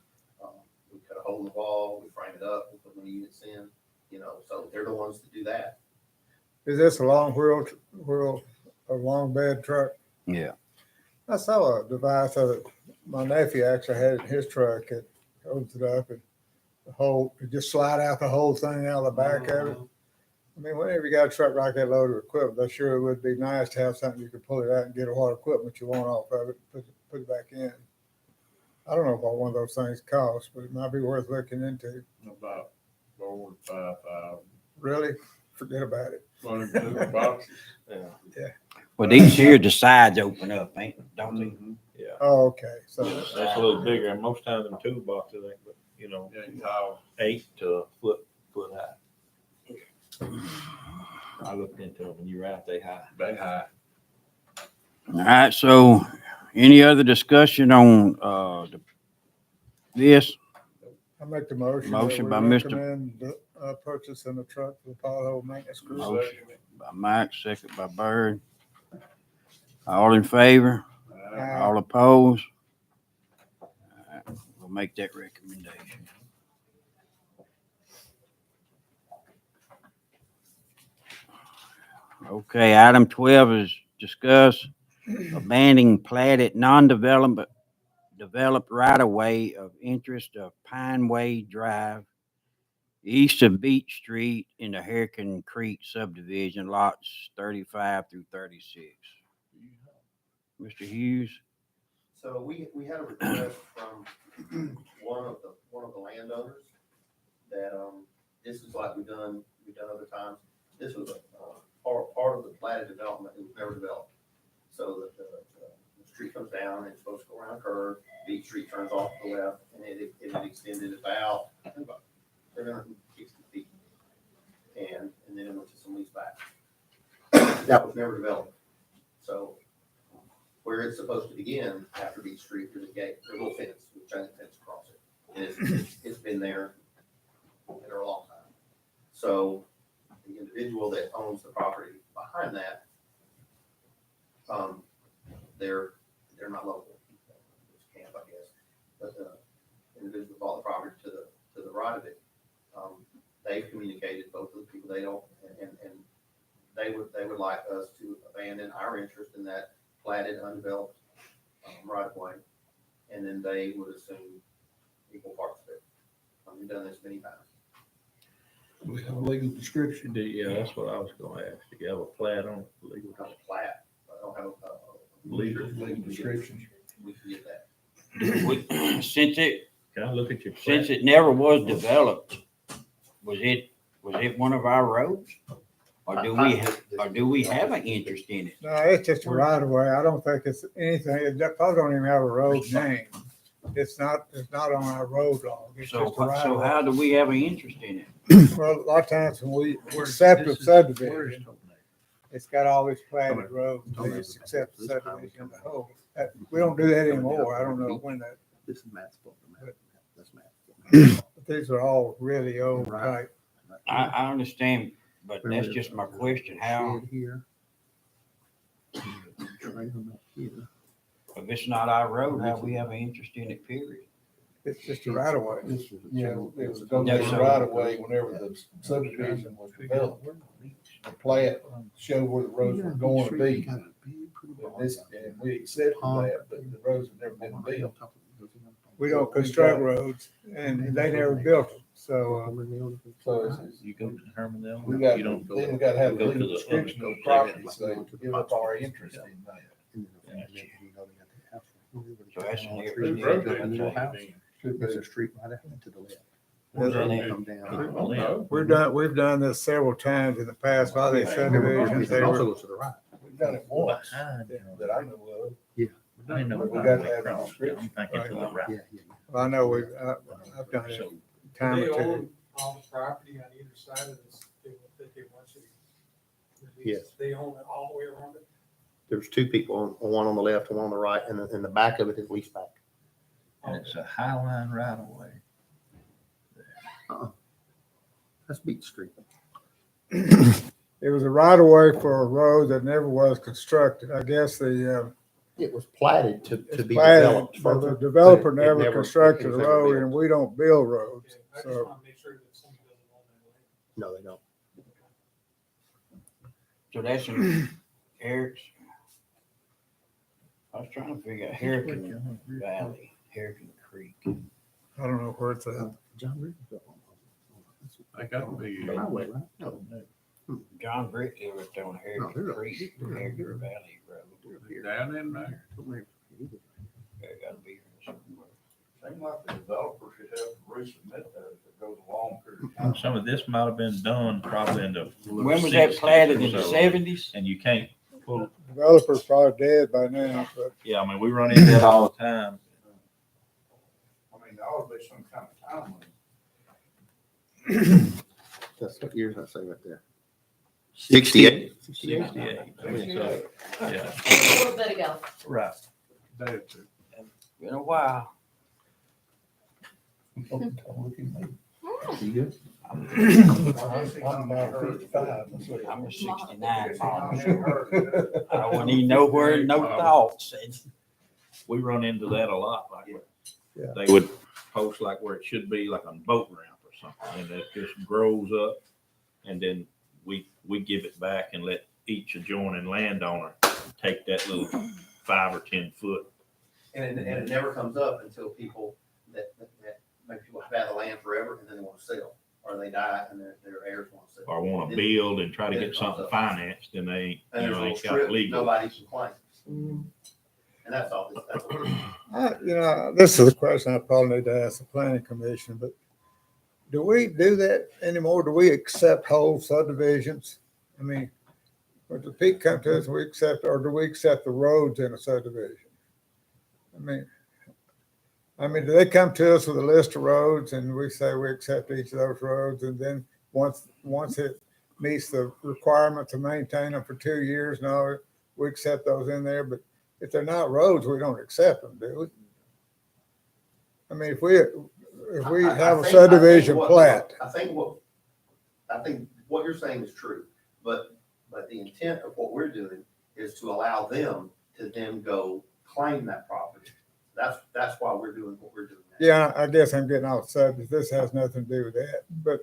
cut a hole in the wall, we frame it up, we put the units in, you know, so they're the ones that do that. Is this a long wheel, a long bed truck? Yeah. I saw a device of it. My nephew actually had it in his truck. It opens it up and it just slide out the whole thing out of the back of it. I mean, whenever you got a truck like that loaded with equipment, I'm sure it would be nice to have something you could pull it out and get what equipment you want off of it, put it back in. I don't know what one of those things costs, but it might be worth looking into. About 4 to 5,000. Really? Forget about it. One of the boxes. Well, these here, the sides open up, don't they? Yeah. Oh, okay. So That's a little bigger, and most times them toolboxes ain't, but, you know, Yeah, you know, 8 to a foot high. I looked into them, and you're right, they high. they high. All right, so any other discussion on, this? I make the motion. Motion that by we Mr. recommend, purchasing a truck for the pothole maintenance crew. Motion by Mike, second by Bird. All in favor? All opposed? All right, we'll make that recommendation. Okay, item 12 is discuss abandoning platted non-development developed right-of-way of interest of Pine Way Drive, east of Beach Street in the Hurricane Creek subdivision, lots 35 through 36. Mr. Hughes? So we had a request from one of the landowners that, this is like we've done other times. This was a part of the platted development that was never developed. So the street comes down and it's supposed to go around a curve, Beach Street turns off to the left, and it extended about 360 feet. And then it went to some lease back. That was never developed. So where it's supposed to begin after Beach Street, there's a gate, there's a little fence, with a giant fence across it. And it's been there for a long time. So the individual that owns the property behind that, they're not local. It's camp, I guess. But the individual that bought the property to the right of it, they've communicated, both of the people they don't, and they would like us to abandon our interest in that platted, undeveloped right of way, and then they would assume equal parts of it. We've done this many times. We have a legal description. Yeah, that's what I was gonna ask. Do you have a plat on it? Legal? Not a plat, I don't have a Legal. Legal description. we can get that. Can I look at your Since plat? it never was developed, was it one of our roads? Or do we have an interest in it? No, it's just a right of way. I don't think it's anything. It probably don't even have a road name. It's not on our road log. It's So, just a right of way. how do we have an interest in it? Well, a lot of times when we accept a subdivision, it's got all these platted roads. They just accept the subdivision as a whole. We don't do that anymore. I don't know when that, This is Matt's fault. That's Matt's. but these are all really old type. I understand, but that's just my question. How, Here. Trail back here. if it's not our road, how we have an interest in it, period? It's just a right of way. This is a Yeah, channel. it was going to the right of way whenever the subdivision was developed. The plat showed where the roads were going to be. And we accepted that, but the roads have never been built. We don't construct roads and they never built them. So, So it's, You go to Herman Dale? we got, You don't then go. we gotta have a go to legal the description of other the property, so give up our interest in that. So that's an There's road area. Should There's be. a street right ahead to the left. Yeah. Come down. we've done this several times in the past. A lot of these subdivisions, they It also were, goes to the right. We've done it once Behind, that I know of. I didn't know. We about got to that have a cross. description. I'm thinking to the right. Yeah. I know I've done it a time They or two. own all the property on either side of this, that they want you to release. Yes. They own it all the way around it. There's two people, one on the left and one on the right, and the back of it is leased back. And it's a high line right away. That's Beach Street. It was a right of way for a road that never was constructed. I guess the It was platted to It's be platted, developed but further. the developer but it never never- constructed it a was never road built. and we don't build roads. I just So, want to make sure that somebody doesn't own that land. No, they don't. So that's in Eric's. I was trying to figure out Hurricane Valley, Hurricane Creek. I don't know where it's at. John Reed built one. That got to be. Highway, right? No. John Brick lived on Hurricane they're up Creek, here. Hurricane Valley Road. Down in there. There gotta be here somewhere. Seems like the developer should have to resubmit that if it goes a long period of time. Some of this might have been done probably in the. When was that 60s platted or in the so, 70s? And you can't pull, Developer's probably dead by now, but yeah, I mean, we run into that all the time. I mean, there ought to be some kind of time limit. That's what years I say right there. 68. 68. I mean, so, yeah, A little bit ago. right. Day or two. Been a while. Don't look at me. You good? I'm about 55. I'm a 69 model. Sure. I wouldn't even know where no thoughts. We run into that a lot, like, Yeah. they would post like where it should be, like on boat ramp or something, and it just grows up. And then we give it back and let each adjoining landowner take that little 5 or 10 foot. And it never comes up until people that maybe people have had the land forever and then they want to sell, or they die and their heirs want to sell. Or want to Then- build and try to then get it something comes up. financed, and they ain't, And you there's a know, little ain't got strip, legal. nobody can claim. And that's all, that's all. this is a question I probably need to ask the planning commission, but do we do that anymore? Do we accept whole subdivisions? I mean, when the peak comes to us, we accept, or do we accept the roads in a subdivision? I mean, do they come to us with a list of roads and we say we accept each of those roads, and then once it meets the requirement to maintain them for 2 years, no, we accept those in there, but if they're not roads, we don't accept them, do we? I mean, if we I have a think- subdivision plat, I think what you're saying is true, but the intent of what we're doing is to allow them to then go claim that property. That's why we're doing what we're doing. now. yeah, I guess I'm getting off subject. This has nothing to do with that, but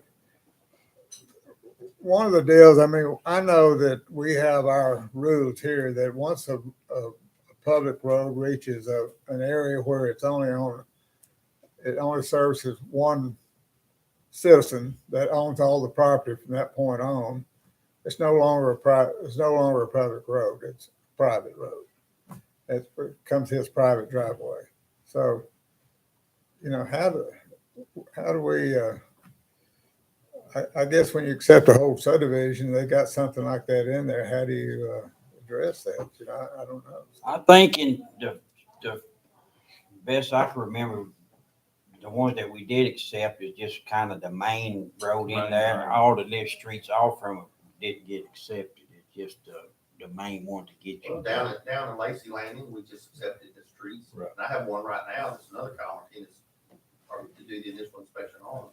one of the deals, I mean, I know that we have our rules here that once a public road reaches an area where it only services one citizen that owns all the property from that point on, it's no longer a public road. It's a private road. It becomes his private driveway. So, how do we, I guess when you accept a whole subdivision, they got something like that in there. How do you address that? I don't know. I think in the best I can remember, the ones that we did accept is just kind of the main road in there. Right. All the little streets off from it didn't get accepted. It's just the main one to get you. Well, down in Lacey Landing, we just accepted the streets. Right. And I have one right now, that's another column, and it's, or to do the initial inspection on,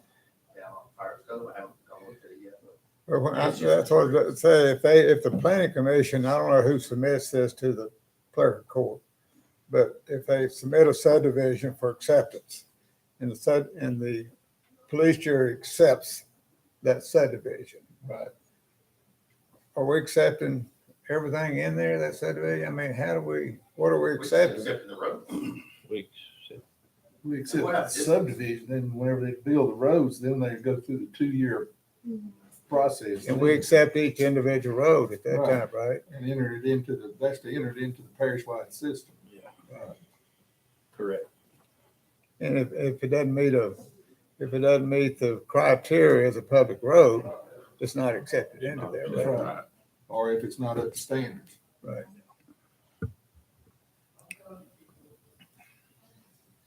down on Fire Cove, I haven't gone looked at it yet, but. But that's what I was about to say. If the planning commission, I don't know who submits this to the clerk of court, but if they submit a subdivision for acceptance and the police jury accepts that subdivision, Right. are we accepting everything in there, that subdivision? I mean, what are we We just accepting? accepting the road. Weeks. We accept Well, the subdivision, then whenever they build the roads, then they go through the 2-year process. And we accept each individual road at that Right. time, right? And enter it into the parish-wide system. Correct. And if it doesn't meet the criteria as a public road, it's not accepted into there, That's right? right. Or if it's not up to standards. Right.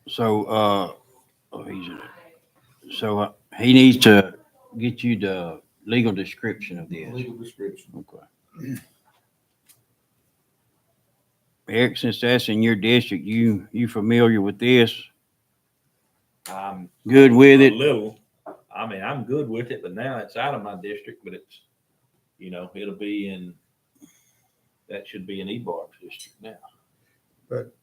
So, he needs to get you the legal description of this. Legal description. Okay. Eric, since that's in your district, you familiar with this? Good with A it? little. I mean, I'm good with it, but now it's out of my district, but it's, it'll be that should be in Ebark's district now. but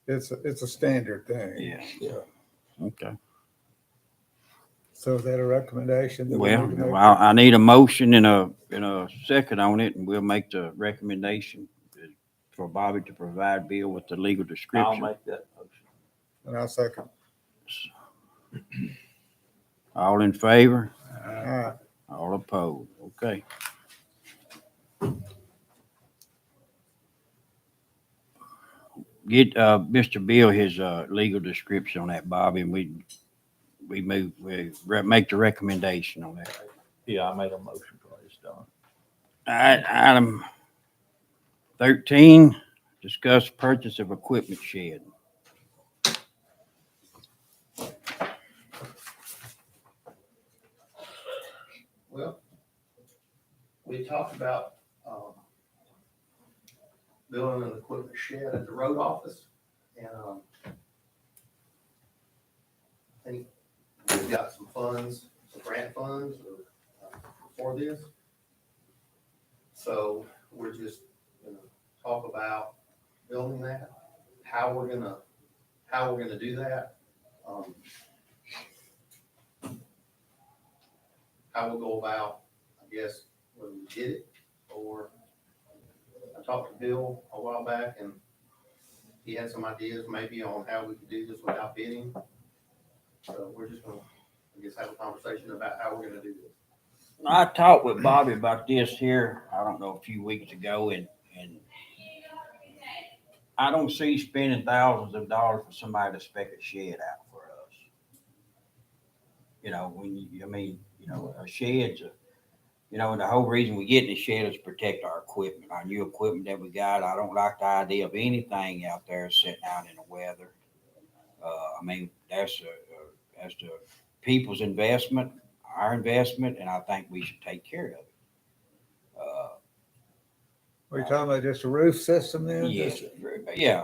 it's a standard thing. Yeah. Okay. So is that a recommendation that we Well, need to make? I need a motion and a second on it, and we'll make the recommendation for Bobby to provide Bill with the legal I'll description. make that motion. And I'll second. All in favor? All right. All opposed? Okay. Get, Mr. Bill his, legal description on that, Bobby, and we make the recommendation on that. Yeah, I made a motion for this done. All right, item 13, discuss purchase of equipment shed. Well, we talked about, building an equipment shed at the road office, and, I think we've got some funds, some grant funds, for this. So we're just gonna talk about building that, how we're gonna do that. How we'll go about, I guess, whether we did it, or I talked to Bill a while back, and he had some ideas maybe on how we could do this without bidding. So we're just gonna, I guess, have a conversation about how we're gonna do this. I talked with Bobby about this here, I don't know, a few weeks ago, and I don't see spending thousands of dollars for somebody to spec a shed out for us. You know, a shed's and the whole reason we get in the shed is to protect our equipment, our new equipment that we got. I don't like the idea of anything out there sitting out in the weather. That's the people's investment, our investment, and I think we should take care of it. Are you talking about just a roof system then? Yes, yeah.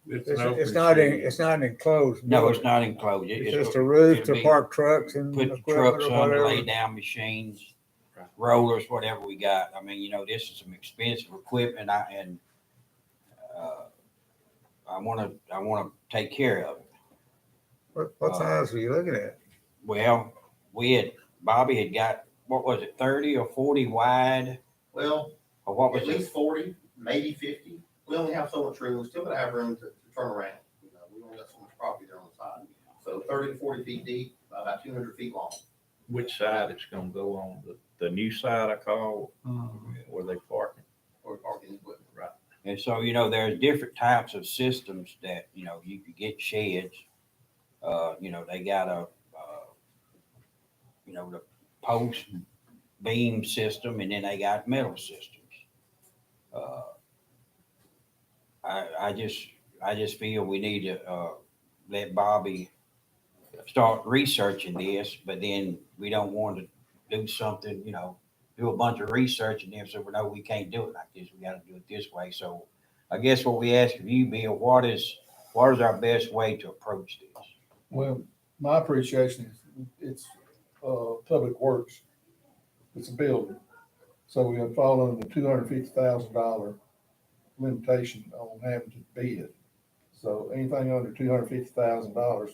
It's not an enclosed. No, it's building. not enclosed. It's just a roof it'll to be- park trucks and Put the equipment trucks or on, whatever. lay down machines, rollers, whatever we got. This is some expensive equipment, I wanna take care of it. What size were you looking at? Well, Bobby had got, what was it, 30 or 40 wide, Well, or what was at it? least 40, maybe 50. We only have so much room. We still gotta have room to turn around. We only got so much property there on the side. So 30 to 40 feet deep, about 200 feet long. Which side it's gonna go on? The new side I call, where they parking? Or parking equipment. Right. And so, there's different types of systems that, you could get sheds. They got the post beam system, and then they got metal systems. I just feel we need to, let Bobby start researching this, but then we don't want to do something, do a bunch of research and then say, well, no, we can't do it like this. We got to do it this way. So I guess what we ask of you, Bill, what is our best way to approach this? Well, my appreciation is it's, public works. It's a building. So we have followed the $250,000 limitation on having to bid. So anything under $250,000,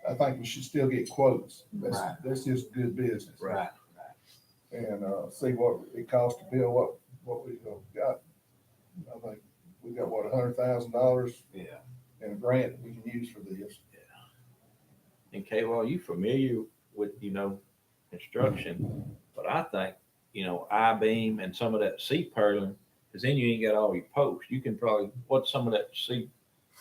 I think we should still get quotes. Right. That's just good business. Right. And, see what it costs to build what we got. I think we got $100,000 Yeah. in a grant that we can use for this. And Kayla, are you familiar with, construction? But I think, I-beam and some of that C-purlin, because then you ain't got all your posts. You can probably, what's some of that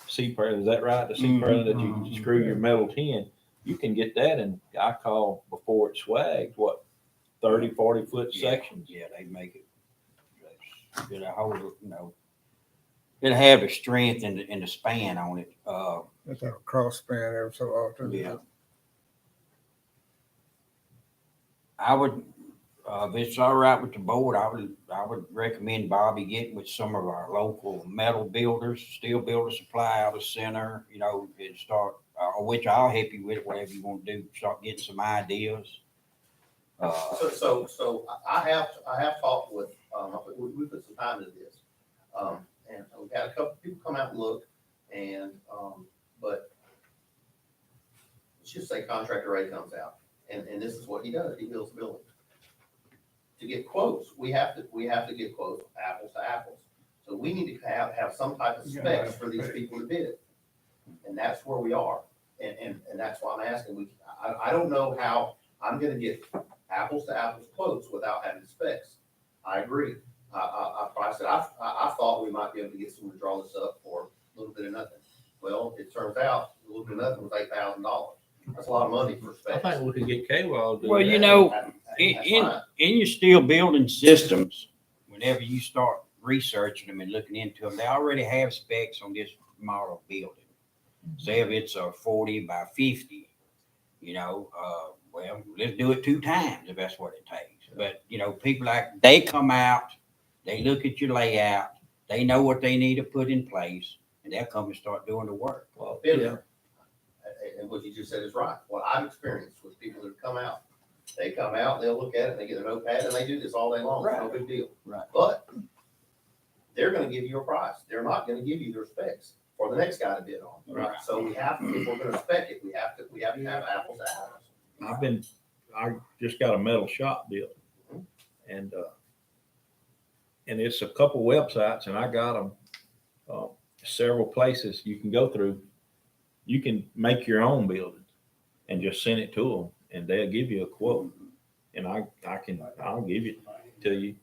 C-purlin, is that right? The C-purlin that you can screw your metal tin, you can get that, and I call before it swags, 30, 40-foot sections. Yeah, they make it. It'll hold, it'll have the strength and the span on it. Let's have a cross span every so often. Yeah. I would, if it's all right with the board, I would recommend Bobby getting with some of our local metal builders, steel builder supply out of center, and start, which I'll help you with whatever you want to do. Start getting some ideas. So I have talked with, we put some time into this. And we've had a couple people come out and look, and, but let's just say contractor Ray comes out, and this is what he does, he builds buildings. To get quotes, we have to get quotes, apples to apples. So we need to have some type of specs for these people to bid. And that's where we are. And that's why I'm asking, I don't know how I'm gonna get apples to apples quotes without having specs. I agree. I priced it. I thought we might be able to get someone to draw this up for a little bit of nothing. Well, it turns out a little bit of nothing was $8,000. That's a lot of money for I specs. think we could get K-Wall to do Well, that. you know, That's in fine. your steel building systems, whenever you start researching them and looking into them, they already have specs on this model building. Say if it's a 40 by 50, well, let's do it 2 times if that's what it takes. But, people they come out, they look at your layout, they know what they need to put in place, and they'll come and start doing the work. Well, been there. And what you just said is right. What I've experienced with people that have come out, they come out, they'll look at it, they get a notepad, and they do this all day long. It's no big deal. Right. But they're gonna give you a price. They're not gonna give you their specs for the next guy to bid on. Right. So we have to, if we're gonna spec it, we have to have apples to apples. I just got a metal shop built, and it's a couple websites, and I got them several places you can go through. You can make your own building and just send it to them, and they'll give you a quote, and I'll give it to you.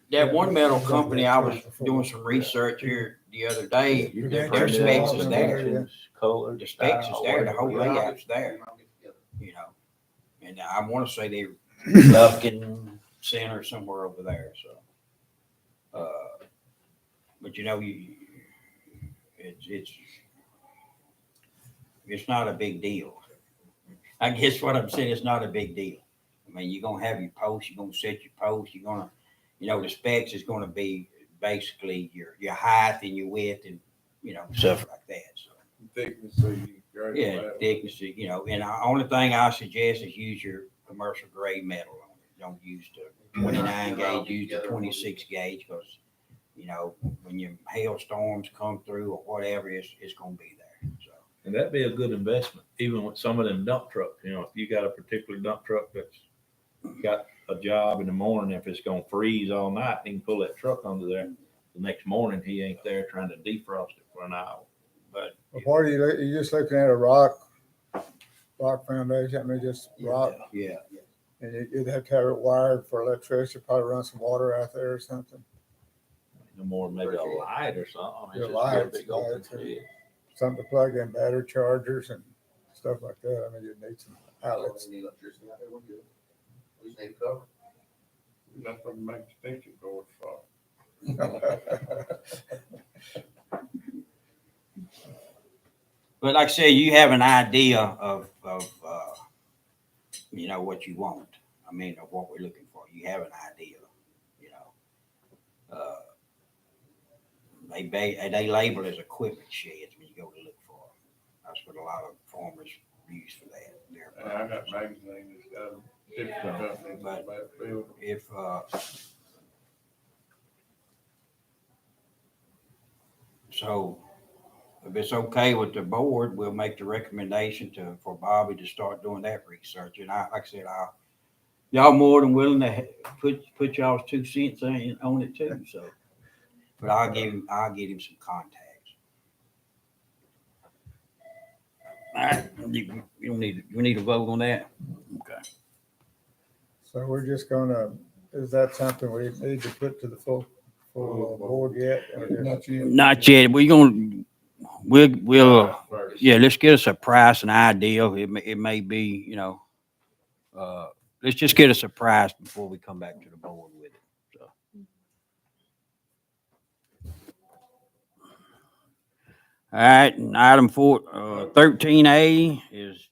That one metal company, I was doing some research here the other day, their specs is there. Color, The specs is there, the whole Yeah. layout's there, and I want to say they're Lufkin Center somewhere over there, so. But it's not a big deal. I guess what I'm saying, it's not a big deal. I mean, you're gonna have your posts, you're gonna set your posts, you're gonna, the specs is gonna be basically your height and your width and, stuff like that, so. Thickness, Yeah, thickness, and the only thing I suggest is use your commercial grade metal on it. Don't use the 29 gauge, use the 26 gauge, because, when your hailstorms come through or whatever, it's gonna be there, so. and that'd be a good investment, even with some of them dump trucks. If you got a particular dump truck that's got a job in the morning, if it's gonna freeze all night, he can pull that truck under there. The next morning, he ain't there trying to defrost it for an hour. But What are you just looking at a rock foundation? I mean, just rock, Yeah, and you'd have to have it wired for electricity, probably run some water out there or something. no more, maybe a light or something. Yeah, It's just lights, a big open lights, shed. Something to plug in battery chargers and stuff like that. I mean, you need some I don't outlets. need electricity out there, we're good. We just need a cover. That's what makes extension cords for. but like I said, you have an idea of what you want. I mean, of what we're looking for. You have an idea, They label as equipment sheds when you go to look for them. That's what a lot of farmers use for that. And I got magazines that's got them different companies But about building. if so, if it's okay with the board, we'll make the recommendation for Bobby to start doing that research. And like I said, y'all more than willing to put y'all's 2 cents on it too. So, but I'll get him some contacts. All right, you need a vote on that. Okay. So we're just gonna, is that something we need to put to the full board yet? Or just- Not yet. Not yet. We'll First. yeah. Let's get us a price, an idea. It may be let's just get us a price before we come back to the board with it. So. All right, and item 13A is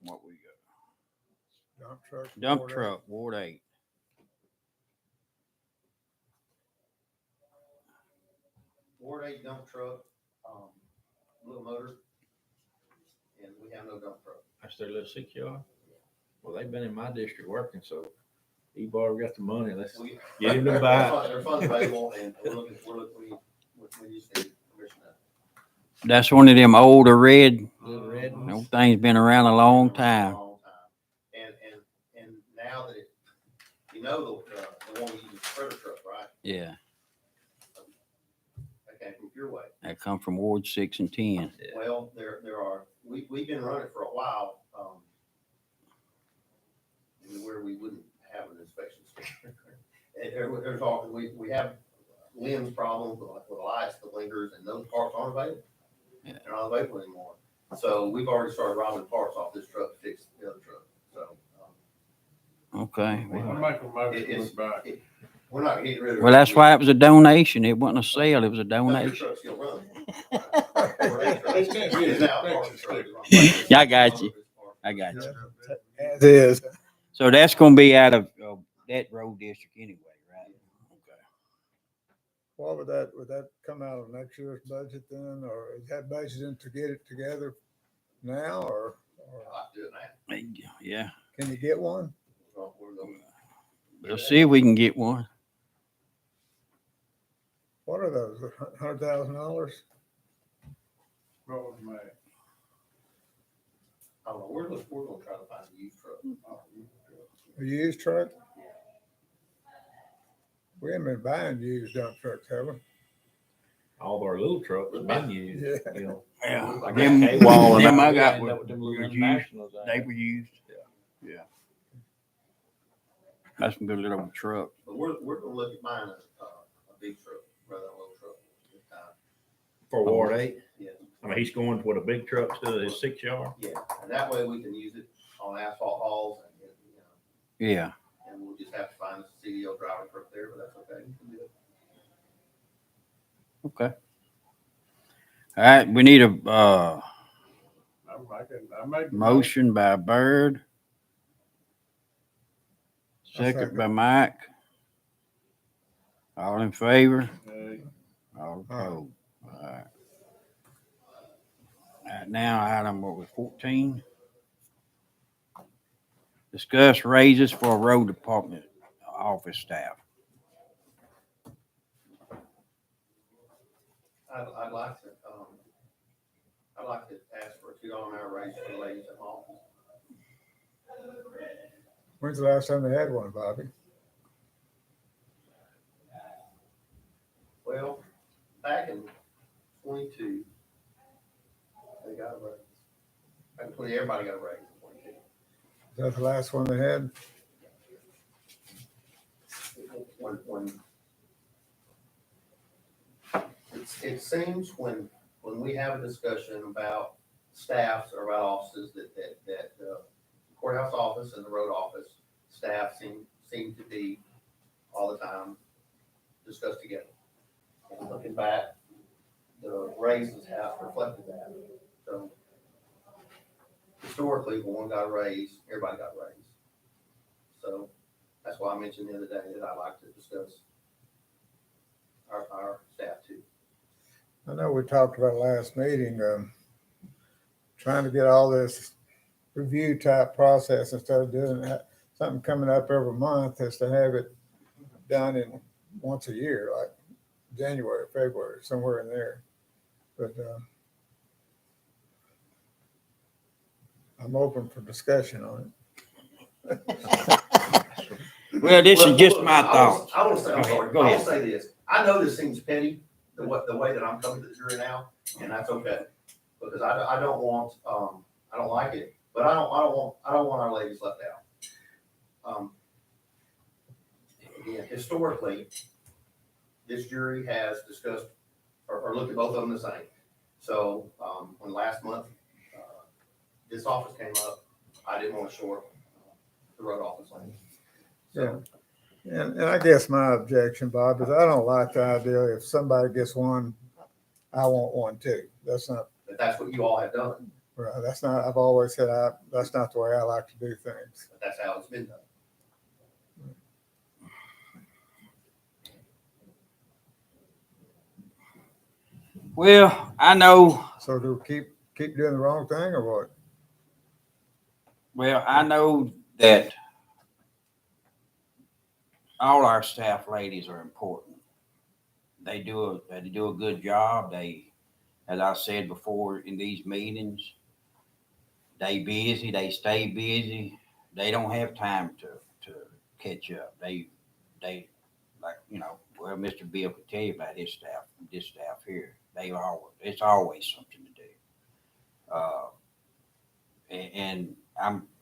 what we got. Dump truck. Dump board, truck, Ward 8. Ward 8 dump truck, little motor, and we have no dump truck. That's their little 6 yard. Well, they've been in my district working, so He already got the money. Let's We- get him to buy it. There are funds available, and we just need permission to. That's one of them older red, Little red ones. old thing's been around a long time. And now that you know, the one we use is spreader truck, right? Yeah, That came from your way. that come from Ward 6 and 10. Well, there are, we've been running for a while, where we wouldn't have an inspection sticker. And there's all, we have lens problems with the lights, the blinkers, and those parts aren't available. Yeah. They're not available anymore. So we've already started robbing parts off this truck to fix the other truck. So, Okay. I make a motion to It's- buy. we're not getting rid of it. Well, that's why it was a donation. It wasn't a sale, it was a No, your donation. truck's still running. They can't get It's now a inspection parts truck. sticker. Yeah, I got you. I got you. As is. So that's gonna be out of that road district anyway, right? Okay. What would that come out of next year's budget then, or is that budgeted to get it together now, or I like to do it now. Yeah, can you get one? So we're gonna- we'll see if we can get one. What are those, $100,000? What was mine? I don't know, we're gonna try to find a used truck. A used truck? We haven't been buying used dump trucks, have we? All of our little trucks have been used, Yeah. you know. Yeah. Like Them, that K-Wall and them all I that, got end were up with them little used. internationals out They there. were used. Yeah. That's some good little truck. But we're gonna look at buying a big truck rather than a little truck this time. For Ward 8. Yeah. I mean, he's going to what a big truck's doing, his 6 yard. Yeah, and that way we can use it on asphalt hauls and, Yeah. and we'll just have to find a CDL driver truck there, but that's okay. We can do it. Okay. All right, we need a I make the motion by Bird. I'll Second second. by Mike. All in favor? Hey, All opposed? All right. All right, now item what was 14? Discuss raises for road department office staff. I'd like to ask for a $2 an hour raise for the ladies at home. When's the last time they had one, Bobby? Well, back in 22, they got a raise. Back in 20, everybody got a raise in 22. Is that the last one they had? When it seems when we have a discussion about staffs or about offices that the courthouse office and the road office staff seem to be all the time discussed together. And looking back, the raises have reflected that. So historically, when one got a raise, everybody got a raise. So that's why I mentioned the other day that I'd like to discuss our staff too. I know we talked about last meeting, trying to get all this review type process instead of doing that, something coming up every month, is to have it done in once a year, like January, February, somewhere in there. But I'm open for discussion on it. Well, this is just my I thoughts. want to say, I'm Go ahead, sorry, go I ahead. will say this. I know this seems petty, the way that I'm coming to the jury now, and that's okay. Because I don't want, I don't like it, but I don't want our ladies left out. Again, historically, this jury has discussed or looked at both of them the same. So, when last month, this office came up, I didn't want to short the road office lane. So, And I guess my objection, Bob, is I don't like the idea if somebody gets one, I want one too. That's not, but that's what you all have done, right. That's not, I've always said that's not the way I like to do things. but that's how it's been done. Well, I know, So do we keep doing the wrong thing or what? well, I know that all our staff ladies are important. They do a good job. They, as I said before in these meetings, they busy, they stay busy. They don't have time to catch up. They like, well, Mr. Bill could tell you about this staff here. It's always something to do. And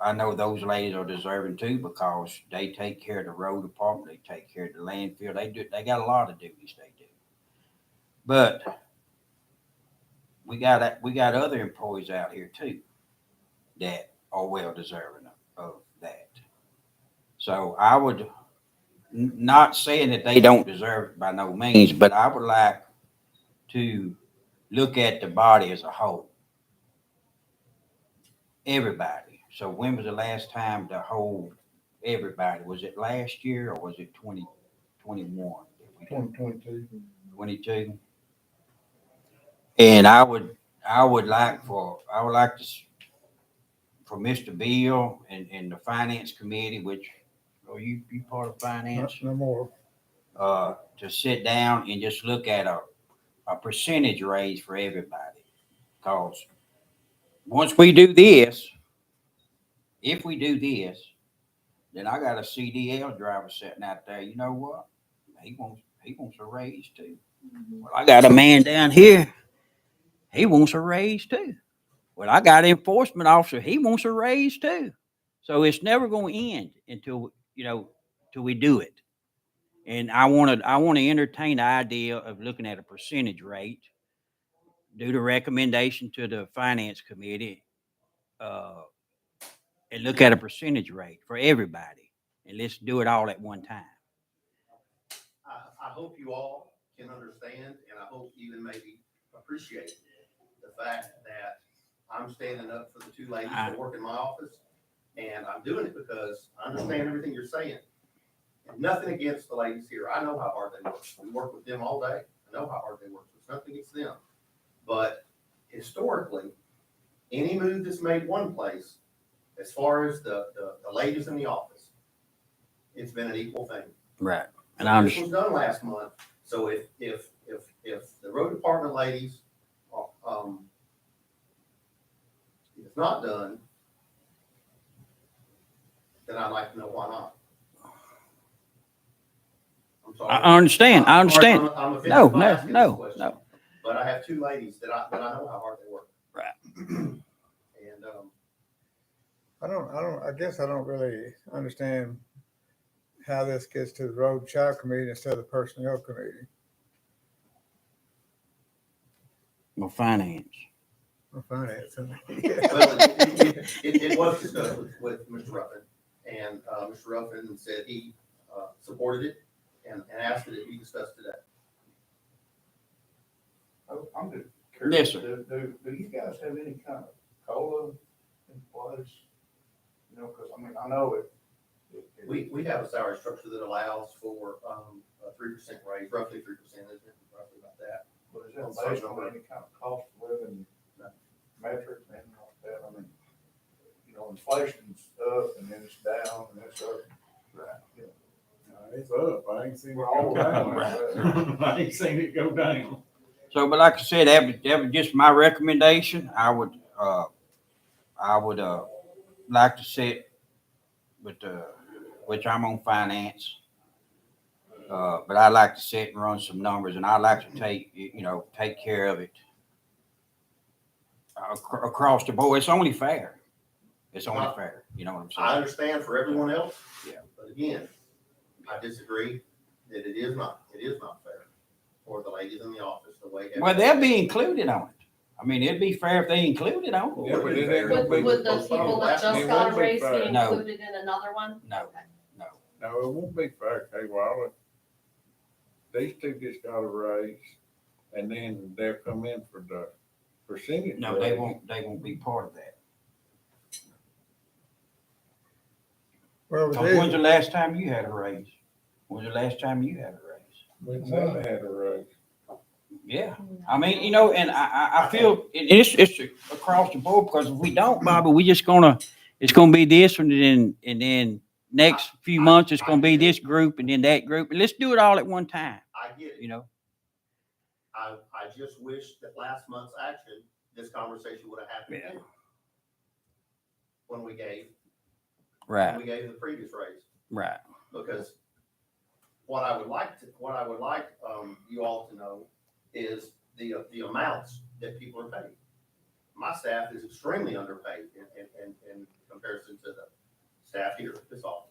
I know those ladies are deserving too, because they take care of the road department, they take care of the landfill, they got a lot of duties they do. But we got other employees out here too that are well deserving of that. So I would, not saying that they don't deserve it by no means, but I would like to look at the body as a whole. Everybody. So when was the last time the whole everybody? Was it last year or was it 2021? 2022. 22. And I would like for Mr. Bill and the finance committee, which are you part of finance? No more. To sit down and just look at a percentage raise for everybody. Because once we do this, if we do this, then I got a CDL driver sitting out there. You know what? He wants a raise too. Well, I got a man down here. He wants a raise too. Well, I got an enforcement officer. He wants a raise too. So it's never going to end until we do it. And I want to entertain the idea of looking at a percentage rate, do the recommendation to the finance committee, and look at a percentage rate for everybody. And let's do it all at one time. I hope you all can understand, and I hope even maybe appreciate the fact that I'm standing up for the two ladies that work in my office, and I'm doing it because I understand everything you're saying. And nothing against the ladies here. I know how hard they work. We work with them all day. I know how hard they work. There's nothing against them. But historically, any move that's made one place, as far as the ladies in the office, it's been an equal thing. Right. And This was done last month, so if the road department ladies, if it's not done, then I'd like to know why not. I'm sorry. I understand. I'm offended No, by asking this question, no. But I have two ladies that I know how hard they work. Right. And, I guess I don't really understand how this gets to the road child committee instead of the personnel committee. Well, finance. Or finance. well, it was discussed with Mr. Ruffin, and Mr. Ruffin said he supported it and asked that it be discussed today. I'm just curious. Yes, sir. Do you guys have any kind of COLA in place? Because I mean, I know it. We have a salary structure that allows for a 3% raise, roughly 3%, isn't it? Roughly about that. But is it based on any kind of cost of living metrics, anything like that? I mean, inflation's up and then it's down and it's up. Right. It's up. I ain't seen it We're all go down. down. I ain't seen it go down. So, but like I said, that was just my recommendation. I would like to sit with which I'm on finance. But I'd like to sit and run some numbers, and I'd like to take care of it across the board. It's only fair. It's only fair. You know what I'm saying? I understand for everyone else. Yeah. But again, I disagree that it is not fair for the ladies in the office the way. Well, they'll be included on it. I mean, it'd be fair if they included on it. Yeah, but it ain't gonna be- Would the people that just It got a won't be raise fair. be No. included in another one? No. Okay. No, it won't be fair, Kay Wilder. These two just got a raise, and then they'll come in for the percentage. No, they raise. won't. They won't be part of that. Well, When's the last time you had a raise? When's the last time you had a raise? We never had a raise. Yeah, I mean, and I feel it's across the board, because if we don't, Bobby, it's gonna be this one, and then next few months, it's gonna be this group and then that group, and let's do it all at one time, I get it. you know? I just wish that last month's action, this conversation would have happened Yeah. then. When we gave Right, the previous raise, right. because what I would like, you all to know is the amounts that people are paid. My staff is extremely underpaid in comparison to the staff here at this office.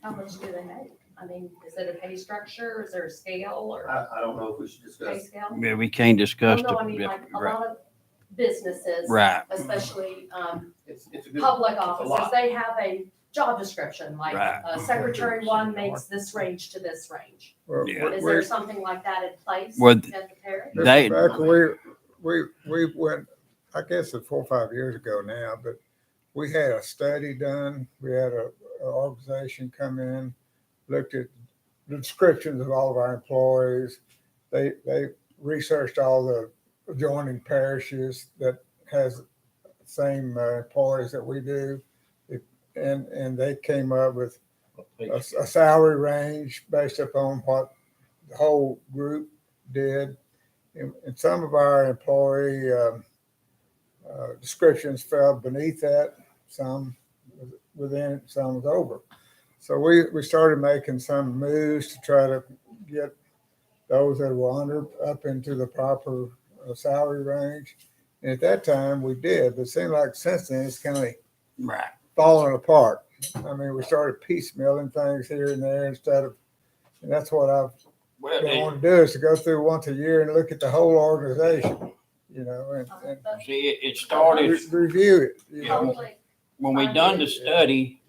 How much do they make? I mean, is it a pay structure? Is there a scale or I don't know if we should pay discuss. scale? Yeah, we can't discuss No, the. I mean, like a Right, lot of businesses, right, It's especially, a good. public it's a offices, lot. they have a job description, like Right. secretary one makes this range to this range. Well, Yeah. Is there something like that in place Well, at the parish? They- Back we went, I guess it's 4 or 5 years ago now, but we had a study done. We had an organization come in, looked at the descriptions of all of our employees. They researched all the adjoining parishes that has the same employees that we do. And they came up with a salary range based upon what the whole group did. And some of our employee descriptions fell beneath that, some was within it, some was over. So we started making some moves to try to get those that were under up into the proper salary range. And at that time we did, but it seemed like since then it's kind of right. falling apart. I mean, we started piecemealing things here and there instead of, and that's what I've Well, what I want to do is to go through once a year and look at the whole organization, you know, and see, it started, review it. You Yeah. know. Public, when we done the study,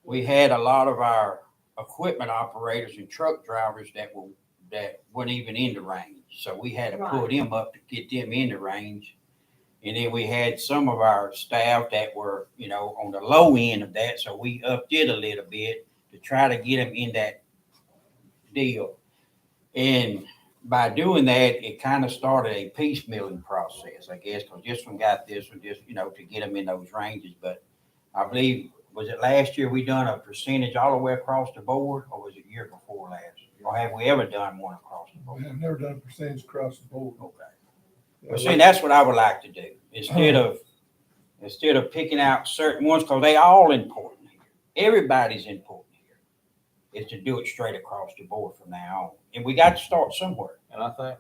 we had a lot of our equipment operators and truck drivers that weren't even in the range. So we had to pull them up to get them in the range. And then we had some of our staff that were, you know, on the low end of that. So we upped it a little bit to try to get them in that deal. And by doing that, it kind of started a piecemealing process, I guess, because this one got this one, just, you know, to get them in those ranges. But I believe, was it last year we done a percentage all the way across the board, or was it year before last? Or have we ever done one across the board? I've never done a percentage across the board. Okay. Well, see, that's what I would like to do, instead of picking out certain ones, because they all important here. Everybody's important here, is to do it straight across the board from now on. And we got to start somewhere. And I think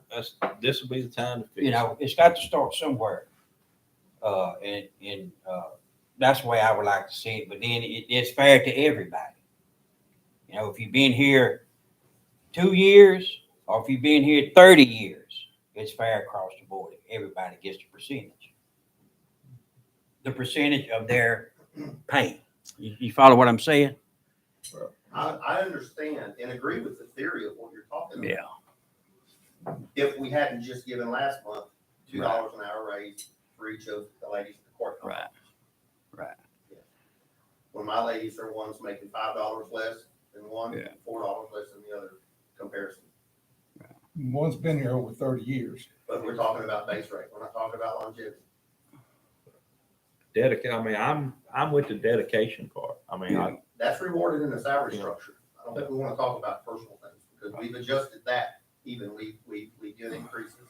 this will be the time to fix it. You know, it's got to start somewhere. And that's the way I would like to see it. But then it's fair to everybody. You know, if you've been here 2 years, or if you've been here 30 years, it's fair across the board. Everybody gets a percentage. The percentage of their pay. You follow what I'm saying? I understand and agree with the theory of what you're talking about. Yeah. If we hadn't just given last month $2 an hour raise for each of the ladies at the court. Right. Right. When my ladies are ones making $5 less than one, Yeah. $4 less than the other comparison. One's been here over 30 years. But we're talking about base rate. We're not talking about longevity. I mean, I'm with the dedication part. I mean, That's rewarded in the salary Yeah. structure. I don't think we want to talk about personal things because we've adjusted that even. We get increases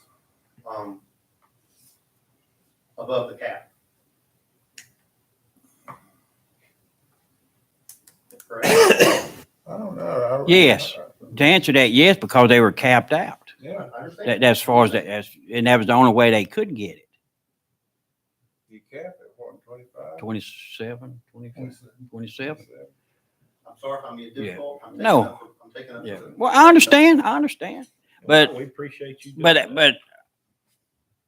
above the cap. Correct? I don't know. Yes. To answer that, yes, because they were capped out. Yeah. I understand. That's as far as that, and that was the only way they could get it. You cap it, what, 25? 27, 27. I'm sorry if I'm being difficult. I'm No. taking up. Yeah. Well, I understand. But we appreciate you doing But that. but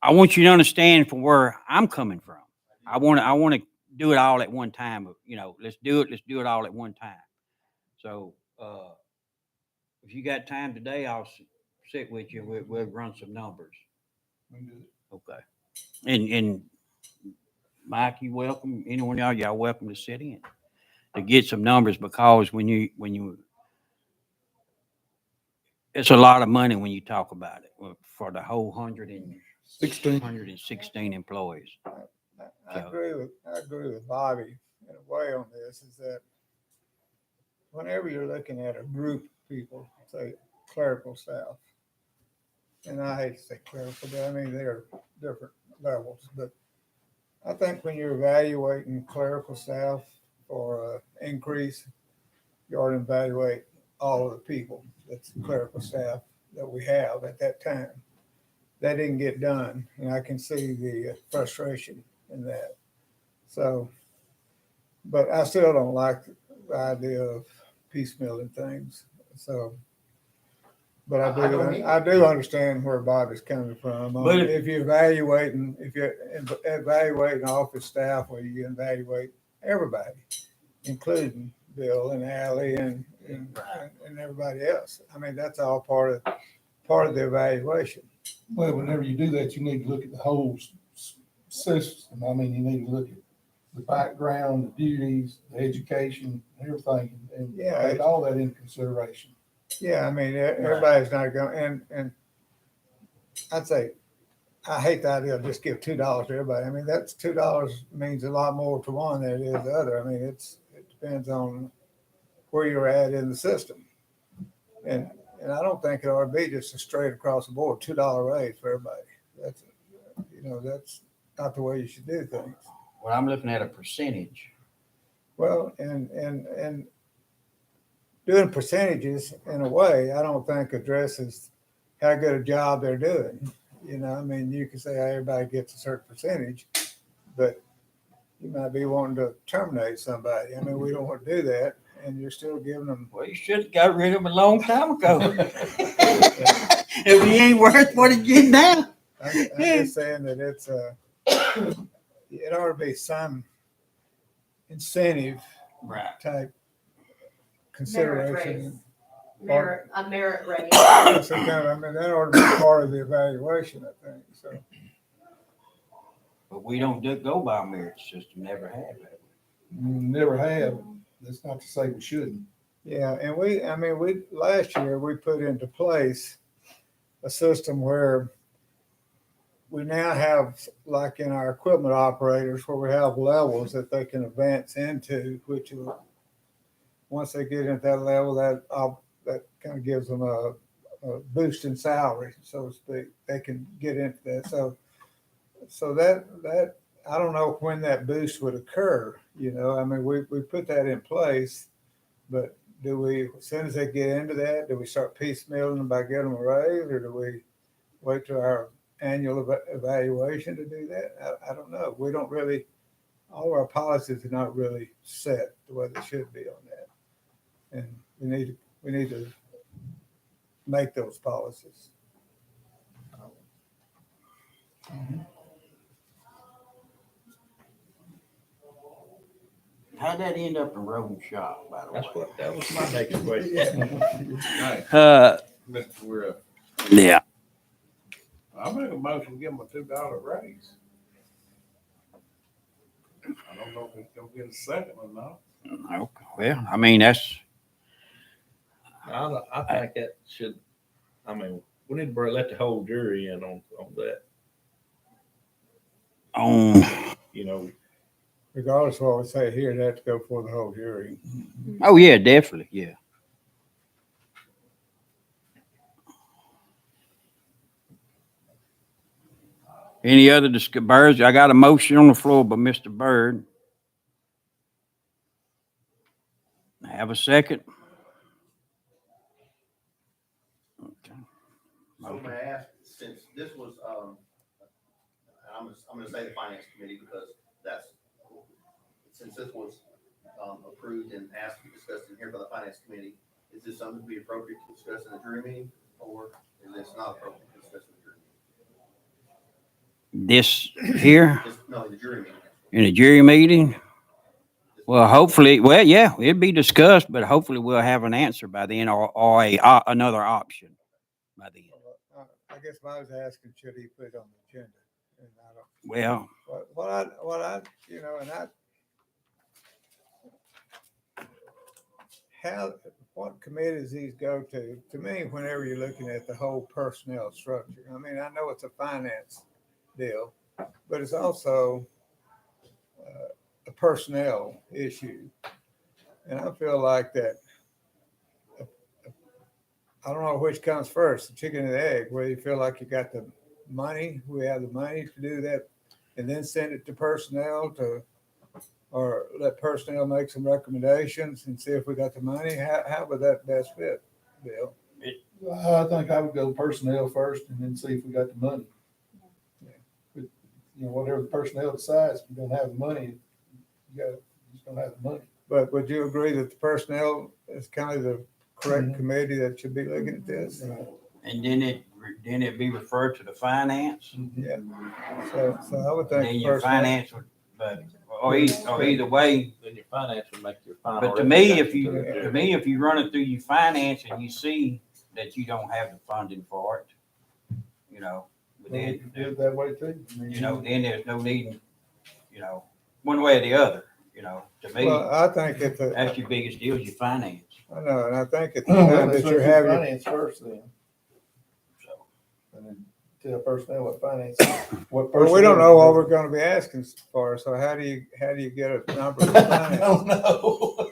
I want you to understand from where I'm coming from. I want to do it all at one time. You know, let's do it all at one time. So if you got time today, I'll sit with you. We'll run some numbers. Okay. And Mike, you welcome. Anyone y'all welcome to sit in to get some numbers, because when you it's a lot of money when you talk about it for the whole 116 employees. I agree with Bobby. in a way on this is that whenever you're looking at a group of people, say clerical staff, and I hate to say clerical, but I mean, they're different levels, but I think when you're evaluating clerical staff for increase, you ought to evaluate all of the people that's clerical staff that we have at that time. That didn't get done, and I can see the frustration in that. So, but I still don't like the idea of piecemealing things. So, but I don't either. I do understand where Bob is coming from. But If you're evaluating office staff, well, you evaluate everybody, including Bill and Ally and everybody else. I mean, that's all part of the evaluation. Well, whenever you do that, you need to look at the whole system. I mean, you need to look at the background, the duties, the education, everything, and Yeah. take all that into consideration. Yeah, I mean, everybody's not going, and I'd say, I hate the idea of just give $2 to everybody. I mean, that's $2 means a lot more to one than it is the other. I mean, it depends on where you're at in the system. And I don't think it ought to be just a straight across the board, $2 raise for everybody. That's not the way you should do things. Well, I'm looking at a percentage. Well, and doing percentages in a way, I don't think addresses how good a job they're doing. You know, I mean, you can say everybody gets a certain percentage, but you might be wanting to terminate somebody. I mean, we don't want to do that, and you're still giving them. Well, you should have got rid of him a long time ago. If he ain't worth what he's getting now. I'm just saying that it ought to be some incentive Right. type Merit consideration. raise. A merit raise. I mean, that ought to be part of the evaluation, I think, so. But we don't go by a merit system, never have. Never have. That's not to say we shouldn't. Yeah, and last year, we put into place a system where we now have, like in our equipment operators, where we have levels that they can advance into, which once they get into that level, that kind of gives them a boost in salary, so to speak. They can get into that. So that I don't know when that boost would occur. You know, I mean, we put that in place, but do we, as soon as they get into that, do we start piecemealing them by getting them a raise, or do we wait till our annual evaluation to do that? I don't know. We don't really, all our policies are not really set the way they should be on that. And we need to make those policies. How'd that end up in Roden Shop, by the way? That was my next question. Hey, Mr. Will, Yeah. I make a motion, give them a $2 raise. I don't know if it's gonna get a second or not. Okay. Well, I mean, that's, I think that should, I mean, we need to let the whole jury in on that, you know. Regardless of what we say here, they have to go for the whole jury. oh yeah, definitely, yeah. Any other Birds? I got a motion on the floor by Mr. Byrd. Have a second? Okay. So may I ask, since this was, I'm gonna say the finance committee because since this was, approved and asked to be discussed in here by the finance committee, is this something to be appropriate to discuss in a jury meeting, or is this not appropriate to discuss in a jury meeting? This here No, in the jury meeting. in a jury meeting? Well, hopefully, yeah, it'd be discussed, but hopefully we'll have an answer by then or another option by then. I guess if I was asking, should he put it on the agenda? And I don't. Well, What committees these go to? To me, whenever you're looking at the whole personnel structure, I mean, I know it's a finance deal, but it's also a personnel issue. And I feel like that, I don't know which comes first, the chicken and the egg, where you feel like you got the money, we have the money to do that, and then send it to personnel or let personnel make some recommendations and see if we got the money. How would that best fit, Bill? I think I would go personnel first and then see if we got the money. But, you know, whatever the personnel decides, if you don't have the money, you just don't have the money. But would you agree that the personnel is kind of the correct Mhm. committee that should be looking at this? And then it be referred to the finance. Yeah. So I would And think then your personnel. finance would, but, or either way, Then your finance would make your final. but to me, if recommendation you, to the to judge. me, if you run it through your finance and you see that you don't have the funding for it, you know, Well, we then, could do it that way too. I mean, you know, then there's no need, one way or the other, to me, Well, I think that's your biggest deal is your finance. I know, and I think at the Well, time let's that look you're at having, finance first then, So, and then tell personnel what finance, what. well, we don't know what personnel- we're gonna be asking for, so how do you get a number for I finance? don't know.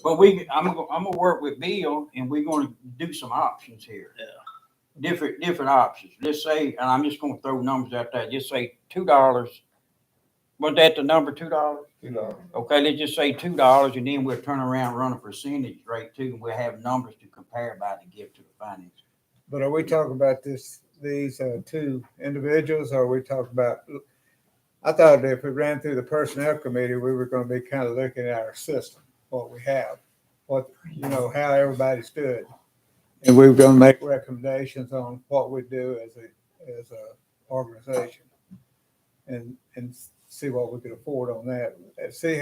but I'm gonna work with Bill and we're gonna do some options here. Yeah. Different options. Let's say, and I'm just gonna throw numbers out there, just say $2. Was that the number, $2? $2. Okay, let's just say $2 and then we'll turn around, and run a percentage rate too, and we'll have numbers to compare by to give to the finance. But are we talking about these two individuals, or are we talking about, I thought that if we ran through the personnel committee, we were gonna be kind of looking at our system, what we have, how everybody stood. And we were gonna make recommendations on what we do as a organization. And see what we could afford on that, and see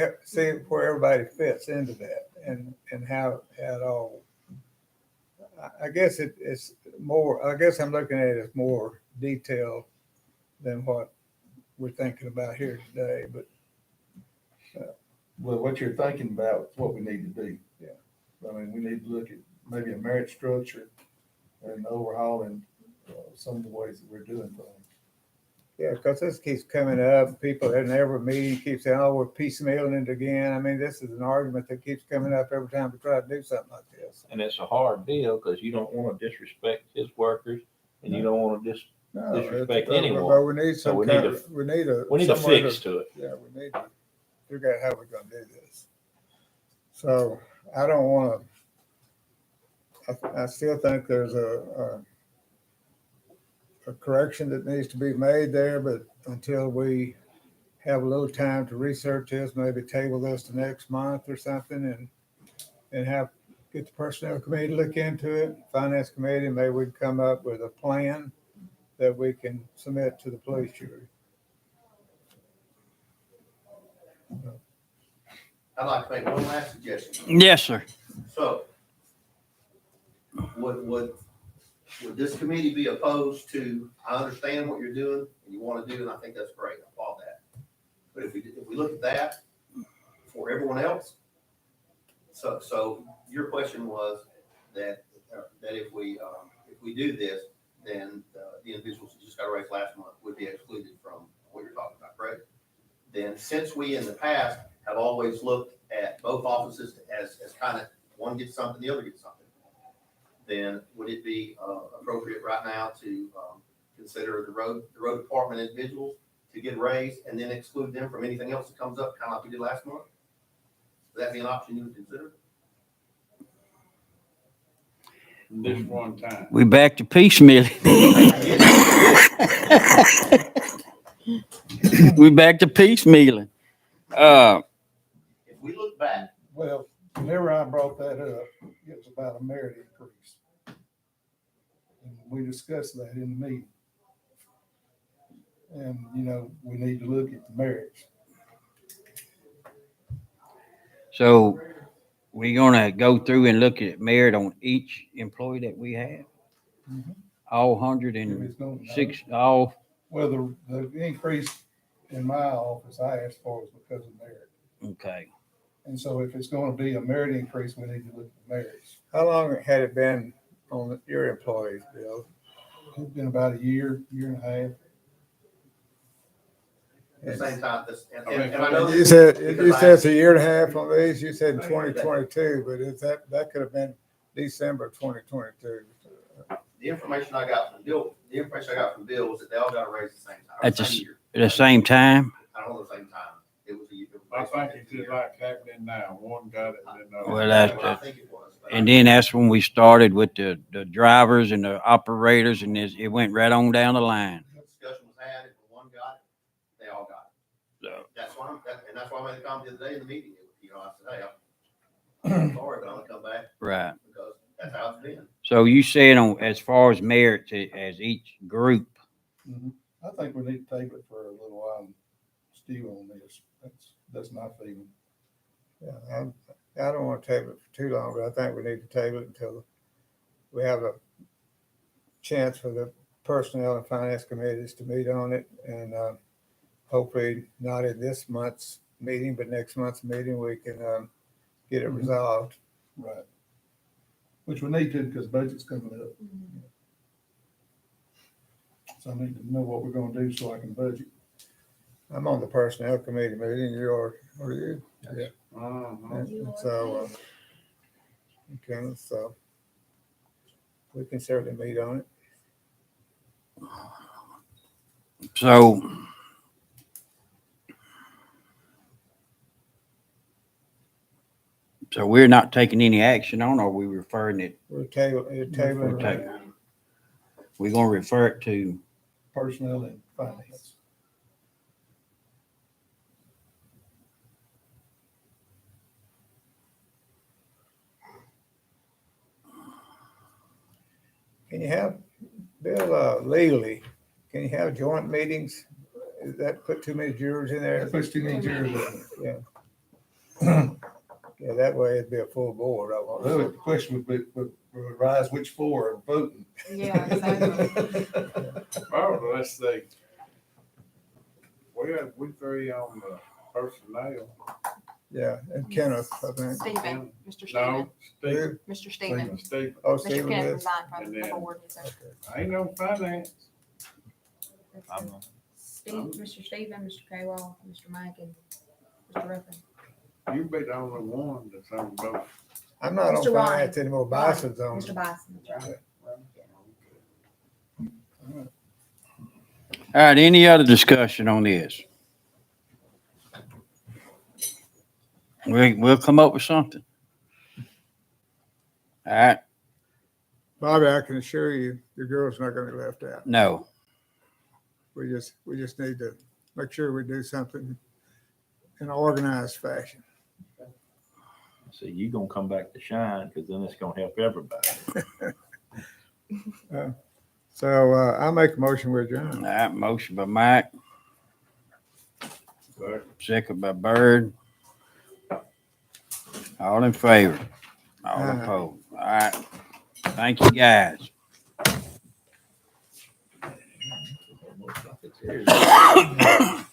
where everybody fits into that and how it all. I guess it's more, I guess I'm looking at it as more detailed than what we're thinking about here today, but Well, what you're thinking about is what we need to do. Yeah. I mean, we need to look at maybe a merit structure and overhauling some of the ways that we're doing things. yeah, because this keeps coming up. People in every meeting keep saying, oh, we're piecemealing it again. I mean, this is an argument that keeps coming up every time we try to do something like this. And it's a hard deal because you don't want to disrespect his workers and you don't want to No, disrespect but anyone. But we need So some we kind need of, we need a a fix to it. Yeah, we need to figure out how we're gonna do this. So I don't wanna, I still think there's a correction that needs to be made there, but until we have a little time to research this, maybe table this to next month or something and get the personnel committee to look into it, finance committee, maybe we can come up with a plan that we can submit to the police jury. I'd like to make one last suggestion. Yes, sir. So, would this committee be opposed to, I understand what you're doing and you want to do, and I think that's great, I applaud that. But if we look at that for everyone else, so your question was that if we do this, then the individuals who just got raised last month would be excluded from what you're talking about, correct? Then since we in the past have always looked at both offices as kind of one gets something, the other gets something, then would it be appropriate right now to consider the road department individuals to get raised and then exclude them from anything else that comes up, kind of like we did last month? Would that be an option you would consider? This one time. We back to piecemealing. We back to piecemealing. If we look back, Well, whenever I brought that up, it was about a merit increase. And we discussed that in the meeting. And, we need to look at the merits. So we're gonna go through and look at merit on each employee that we have? Mhm. All If 106, it's gonna- all, Well, the increase in my office I asked for was because of merit. okay. And so if it's gonna be a merit increase, we need to look at the merits. How long had it been on your employees, Bill? It's been about a year and a half. the same time, I mean, and I know. You said, because you I- said it's a year and a half on these, you said 2022, but is that could have been December 2022. The information I got from Bill was that they all got a raise at the same time. At the same s- year. At the same time? I don't know the same time. It was a year. I think it's just like happening now. One got it and then. Well, That's that- what I think it was. but And I- then that's when we started with the drivers and the operators, and it went right on down the line. Discussion was had, if one got it, they all got it. So, That's why and that's why I made the comment the other day in the meeting. You know, I said, hey, I'm sorry, but I'm gonna come back right. because that's how it's been. So you said on, as far as merit as each group, I think we need to table it for a little while and stew on this. That's my feeling. Yeah, I don't want to table it for too long, but I think we need to table it until we have a chance for the personnel and finance committees to meet on it. And hopefully not in this month's meeting, but next month's meeting, we can get it Mhm. resolved. Right. Which we need to, because budget's coming up. So I need to know what we're gonna do so I can budget. I'm on the personnel committee meeting, what are you? Yeah. Uh-huh. And so, okay, so we can certainly meet on it. so we're not taking any action on, or are we referring it, We're tabling take- it. we're gonna refer it to, Personnel and finance. Can you have, Bill, legally, can you have joint meetings? Is that put too many jurors in there? That puts too many jurors in it. Yeah. Yeah, that way it'd be a full board. I want. Well, the question would rise which four are voting. Yeah, exactly. Oh, let's see. We three on the personnel. Yeah, and Kenneth, I think. Stephen, Mr. Stephen, No, Steve, Who? Mr. Stephen. Steve, Oh, Mr. Stephen Kenneth is. resigned from And the then- board. Yes, sir. I ain't no finance. Steve, Mr. Stephen, Mr. K-Wall, Mr. Mike, and Mr. Ruffin. You be the only one that's on both. I'm not on Mr. Ronnie. finance anymore. Bison's on. Mr. Bison, that's right. all right, any other discussion on this? We'll come up with something. All right, Bobby, I can assure you, the girl's not gonna be left out. no, We just need to make sure we do something in an organized fashion. So you gonna come back to shine, cause then it's gonna help everybody. So, I make a motion with all adjourn. right, motion by Mike, But second by Bird. All in favor? All Aye. opposed? All right, thank you, guys. Almost like it's here.